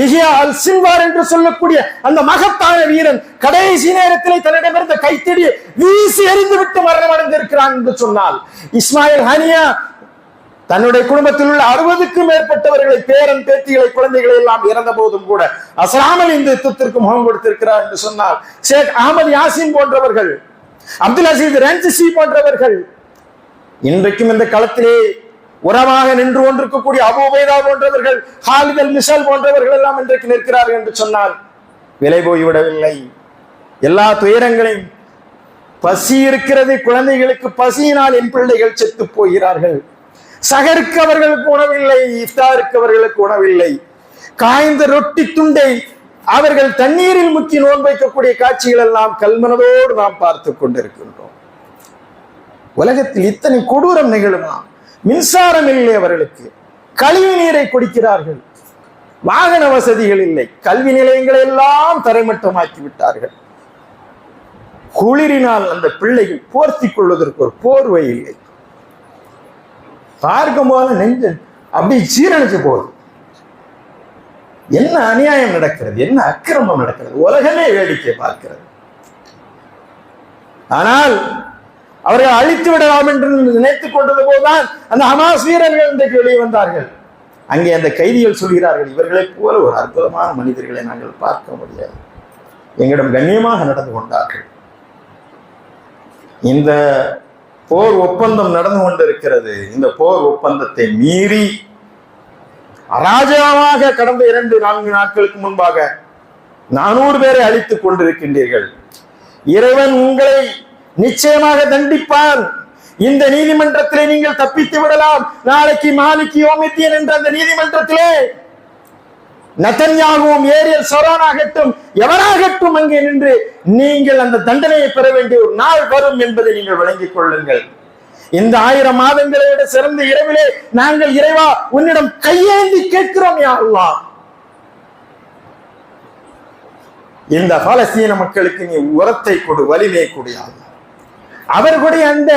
இஹ்யா அல் சின்வார் என்று சொல்லக்கூடிய அந்த மகத்தான வீரன் கடைசி நேரத்தில் தன்னிடமிருந்த கைத்தடியை வீசி எறிந்து விட்டு மரணம் அடைந்திருக்கிறான் என்று சொன்னால், இஸ்மாயில் ஹனியா தன்னுடைய குடும்பத்தில் உள்ள 60க்கும் மேற்பட்டவர்களை, பேரன் பேத்திகளை, குழந்தைகளை எல்லாம் இறந்த போதும் கூட அசராமல் இந்த யுத்தத்திற்கு முகம் கொடுத்திருக்கிறார் என்று சொன்னால், ஷேக் அகமது யாசின் போன்றவர்கள், அப்துல் அசீஸ் ரன்சி போன்றவர்கள் இன்றைக்கும் இந்த களத்திலே உரமாக நின்று கொண்டிருக்கக்கூடிய அபூ உபைதா போன்றவர்கள், ஹாலித் அல் மிஷல் போன்றவர்கள் எல்லாம் இன்றைக்கு நிற்கிறார்கள் என்று சொன்னால் விலை போய்விடவில்லை. எல்லா துயரங்களையும் பசி இருக்கிறது. குழந்தைகளுக்கு பசியினால் என் பிள்ளைகள் செத்து போகிறார்கள். சகருக்கு அவர்களுக்கு உணவில்லை, இஃப்தாருக்கு அவர்களுக்கு உணவில்லை. காய்ந்த ரொட்டி துண்டை அவர்கள் தண்ணீரில் முக்கி நோன்பு வைக்கக்கூடிய காட்சிகள் எல்லாம் கல்மனதோடு நாம் பார்த்து கொண்டிருக்கின்றோம். உலகத்தில் இத்தனை கொடூரம் நிகழுமா? மின்சாரம் இல்லை அவர்களுக்கு, கழிவு நீரை குடிக்கிறார்கள், வாகன வசதிகள் இல்லை, கல்வி நிலையங்களை எல்லாம் தரைமட்டமாக்கி விட்டார்கள். குளிரினால் அந்த பிள்ளைகள் போர்த்தி கொள்வதற்கு ஒரு போர்வை இல்லை. பார்க்கும் போது நெஞ்சு அப்படி சீரழிச்சு போகுது. என்ன அநியாயம் நடக்கிறது, என்ன அக்கிரமம் நடக்கிறது, உலகமே வேடிக்கை பார்க்கிறது. ஆனால் அவர்கள் அழித்து விடலாம் என்று நினைத்துக் கொண்டது போதுதான் அந்த ஹமாஸ் வீரர்கள் இன்றைக்கு வெளியே வந்தார்கள். அங்கே அந்த கைதிகள் சொல்கிறார்கள், இவர்களை போல ஒரு அற்புதமான மனிதர்களை நாங்கள் பார்க்க முடியாது, எங்களிடம் கண்ணியமாக நடந்து கொண்டார்கள். இந்த போர் ஒப்பந்தம் நடந்து கொண்டிருக்கிறது. இந்த போர் ஒப்பந்தத்தை மீறி அராஜகமாக கடந்த 2-4 நாட்களுக்கு முன்பாக 400 பேரை அழித்துக் கொண்டிருக்கின்றீர்கள். இறைவன் உங்களை நிச்சயமாக தண்டிப்பான். இந்த நீதிமன்றத்திலே நீங்கள் தப்பித்து விடலாம். நாளைக்கு மாலிக் யௌமித்தீன் என்ற அந்த நீதிமன்றத்திலே நெதன்யாகுவும் ஏரியல் ஷரோன் ஆகட்டும் எவராகட்டும் அங்கே நின்று நீங்கள் அந்த தண்டனையை பெற வேண்டிய ஒரு நாள் வரும் என்பதை நீங்கள் விளங்கிக் கொள்ளுங்கள். இந்த 1000 மாதங்களை விட சிறந்த இரவிலே நாங்கள் இறைவா உன்னிடம் கையேந்தி கேட்கிறோம் யா அல்லாஹ். இந்த பாலஸ்தீன மக்களுக்கு நீ உரத்தை கொடு, வலிமை கொடு யா அல்லாஹ். அவர்களுடைய அந்த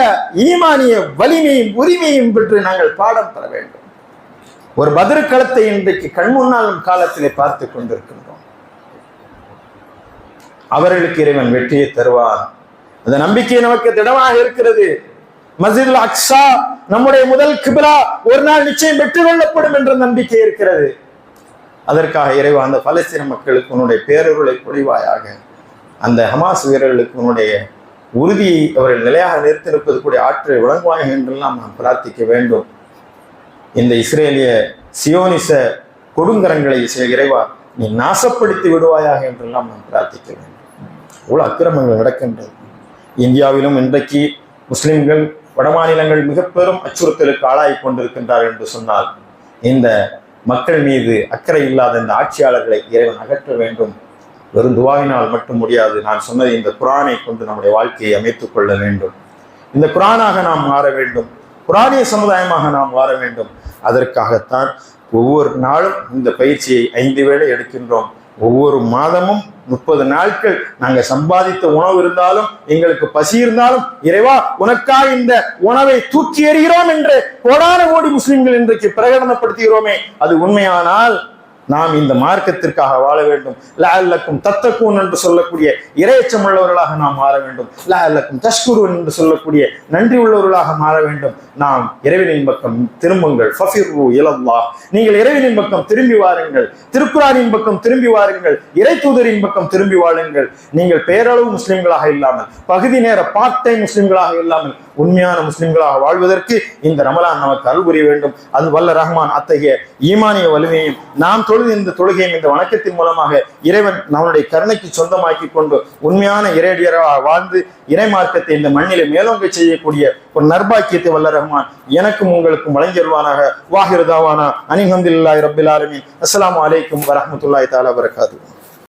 ஈமானிய வலிமையும் உரிமையும் பெற்று நாங்கள் பாடம் பெற வேண்டும். ஒரு பத்ர் களத்தை இன்றைக்கு கண்முன்னால் காலத்திலே பார்த்து கொண்டிருக்கின்றோம். அவர்களுக்கு இறைவன் வெற்றியை தருவார். அந்த நம்பிக்கை நமக்கு திடமாக இருக்கிறது. மஸ்ஜிதுல் அக்ஸா நம்முடைய முதல் கிப்லா, ஒரு நாள் நிச்சயம் வெற்றி கொள்ளப்படும் என்ற நம்பிக்கை இருக்கிறது. அதற்காக இறைவா அந்த பலஸ்தீன மக்களுக்கு உன்னுடைய பேரருளை பொழிவாயாக, அந்த ஹமாஸ் வீரர்களுக்கு உன்னுடைய உறுதியை அவர்கள் நிலையாக நிறுத்தியிருப்பது கூட ஆற்றை வழங்குவார்கள் என்றெல்லாம் நாம் பிரார்த்திக்க வேண்டும். இந்த இஸ்ரேலிய சியோனிச கொடுங்கரங்களை இறைவா நீ நாசப்படுத்தி விடுவாயாக என்றெல்லாம் நாம் பிரார்த்திக்க வேண்டும். இவ்வளவு அக்கிரமங்கள் நடக்கின்றது. இந்தியாவிலும் இன்றைக்கு முஸ்லிம்கள் வடமாநிலங்கள் மிக பெரும் அச்சுறுத்தலுக்கு ஆளாகி கொண்டிருக்கின்றார்கள் என்று சொன்னால் இந்த மக்கள் மீது அக்கறை இல்லாத இந்த ஆட்சியாளர்களை இறைவன் அகற்ற வேண்டும். வெறும் துவாவினால் மட்டும் முடியாது. நான் சொன்னது இந்த குரானை கொண்டு நம்முடைய வாழ்க்கையை அமைத்துக் கொள்ள வேண்டும். இந்த குரானாக நாம் மாற வேண்டும். குரானிய சமுதாயமாக நாம் மாற வேண்டும். அதற்காகத்தான் ஒவ்வொரு நாளும் இந்த பயிற்சியை 5 வேளை எடுக்கின்றோம். ஒவ்வொரு மாதமும் 30 நாட்கள் நாங்கள் சம்பாதித்த உணவு இருந்தாலும் எங்களுக்கு பசி இருந்தாலும் இறைவா உனக்காக இந்த உணவை தூக்கி எறிகிறோம் என்று கோடான கோடி முஸ்லிம்கள் இன்றைக்கு பிரகடனப்படுத்துகிறோமே, அது உண்மையானால் நாம் இந்த மார்க்கத்திற்காக வாழ வேண்டும். லஅல்லக்கும் தத்தக்கூன் என்று சொல்லக்கூடிய இறையச்சம் உள்ளவர்களாக நாம் மாற வேண்டும். லஅல்லக்கும் தஷ்குரூன் என்று சொல்லக்கூடிய நன்றி உள்ளவர்களாக மாற வேண்டும். நாம் இறைவனின் பக்கம் திரும்புங்கள். ஃபஃபிர்ரு இலல்லாஹ், நீங்கள் இறைவனின் பக்கம் திரும்பி வாருங்கள். திருக்குரானின் பக்கம் திரும்பி வாருங்கள். இறை தூதரின் பக்கம் திரும்பி வாழுங்கள். நீங்கள் பேரளவு முஸ்லிம்களாக இல்லாமல், பகுதி நேர பார்ட் டைம் முஸ்லிம்களாக இல்லாமல் உண்மையான முஸ்லிம்களாக வாழ்வதற்கு இந்த ரமலான் நமக்கு அருள் புரிய வேண்டும். அது வல்ல ரஹ்மான் அத்தகைய ஈமானிய வலிமையும் நாம் தொழுது இந்த தொழுகையும் இந்த வணக்கத்தின் மூலமாக இறைவன் நம்முடைய கருணைக்கு சொந்தமாக்கி கொண்டு உண்மையான இறையடியராக வாழ்ந்து இறை மார்க்கத்தை இந்த மண்ணிலே மேலோங்க செய்யக்கூடிய ஒரு நற்பாக்கியத்தை வல்ல ரஹ்மான் எனக்கும் உங்களுக்கும் வழங்கியல்வானாக. வாஹிர் தாவானா அனில் ஹம்துலில்லாஹி ரப்பில் ஆலமீன். அஸ்ஸலாமு அலைக்கும் வரஹ்மத்துல்லாஹி தஆலா வபரகாத்துஹு.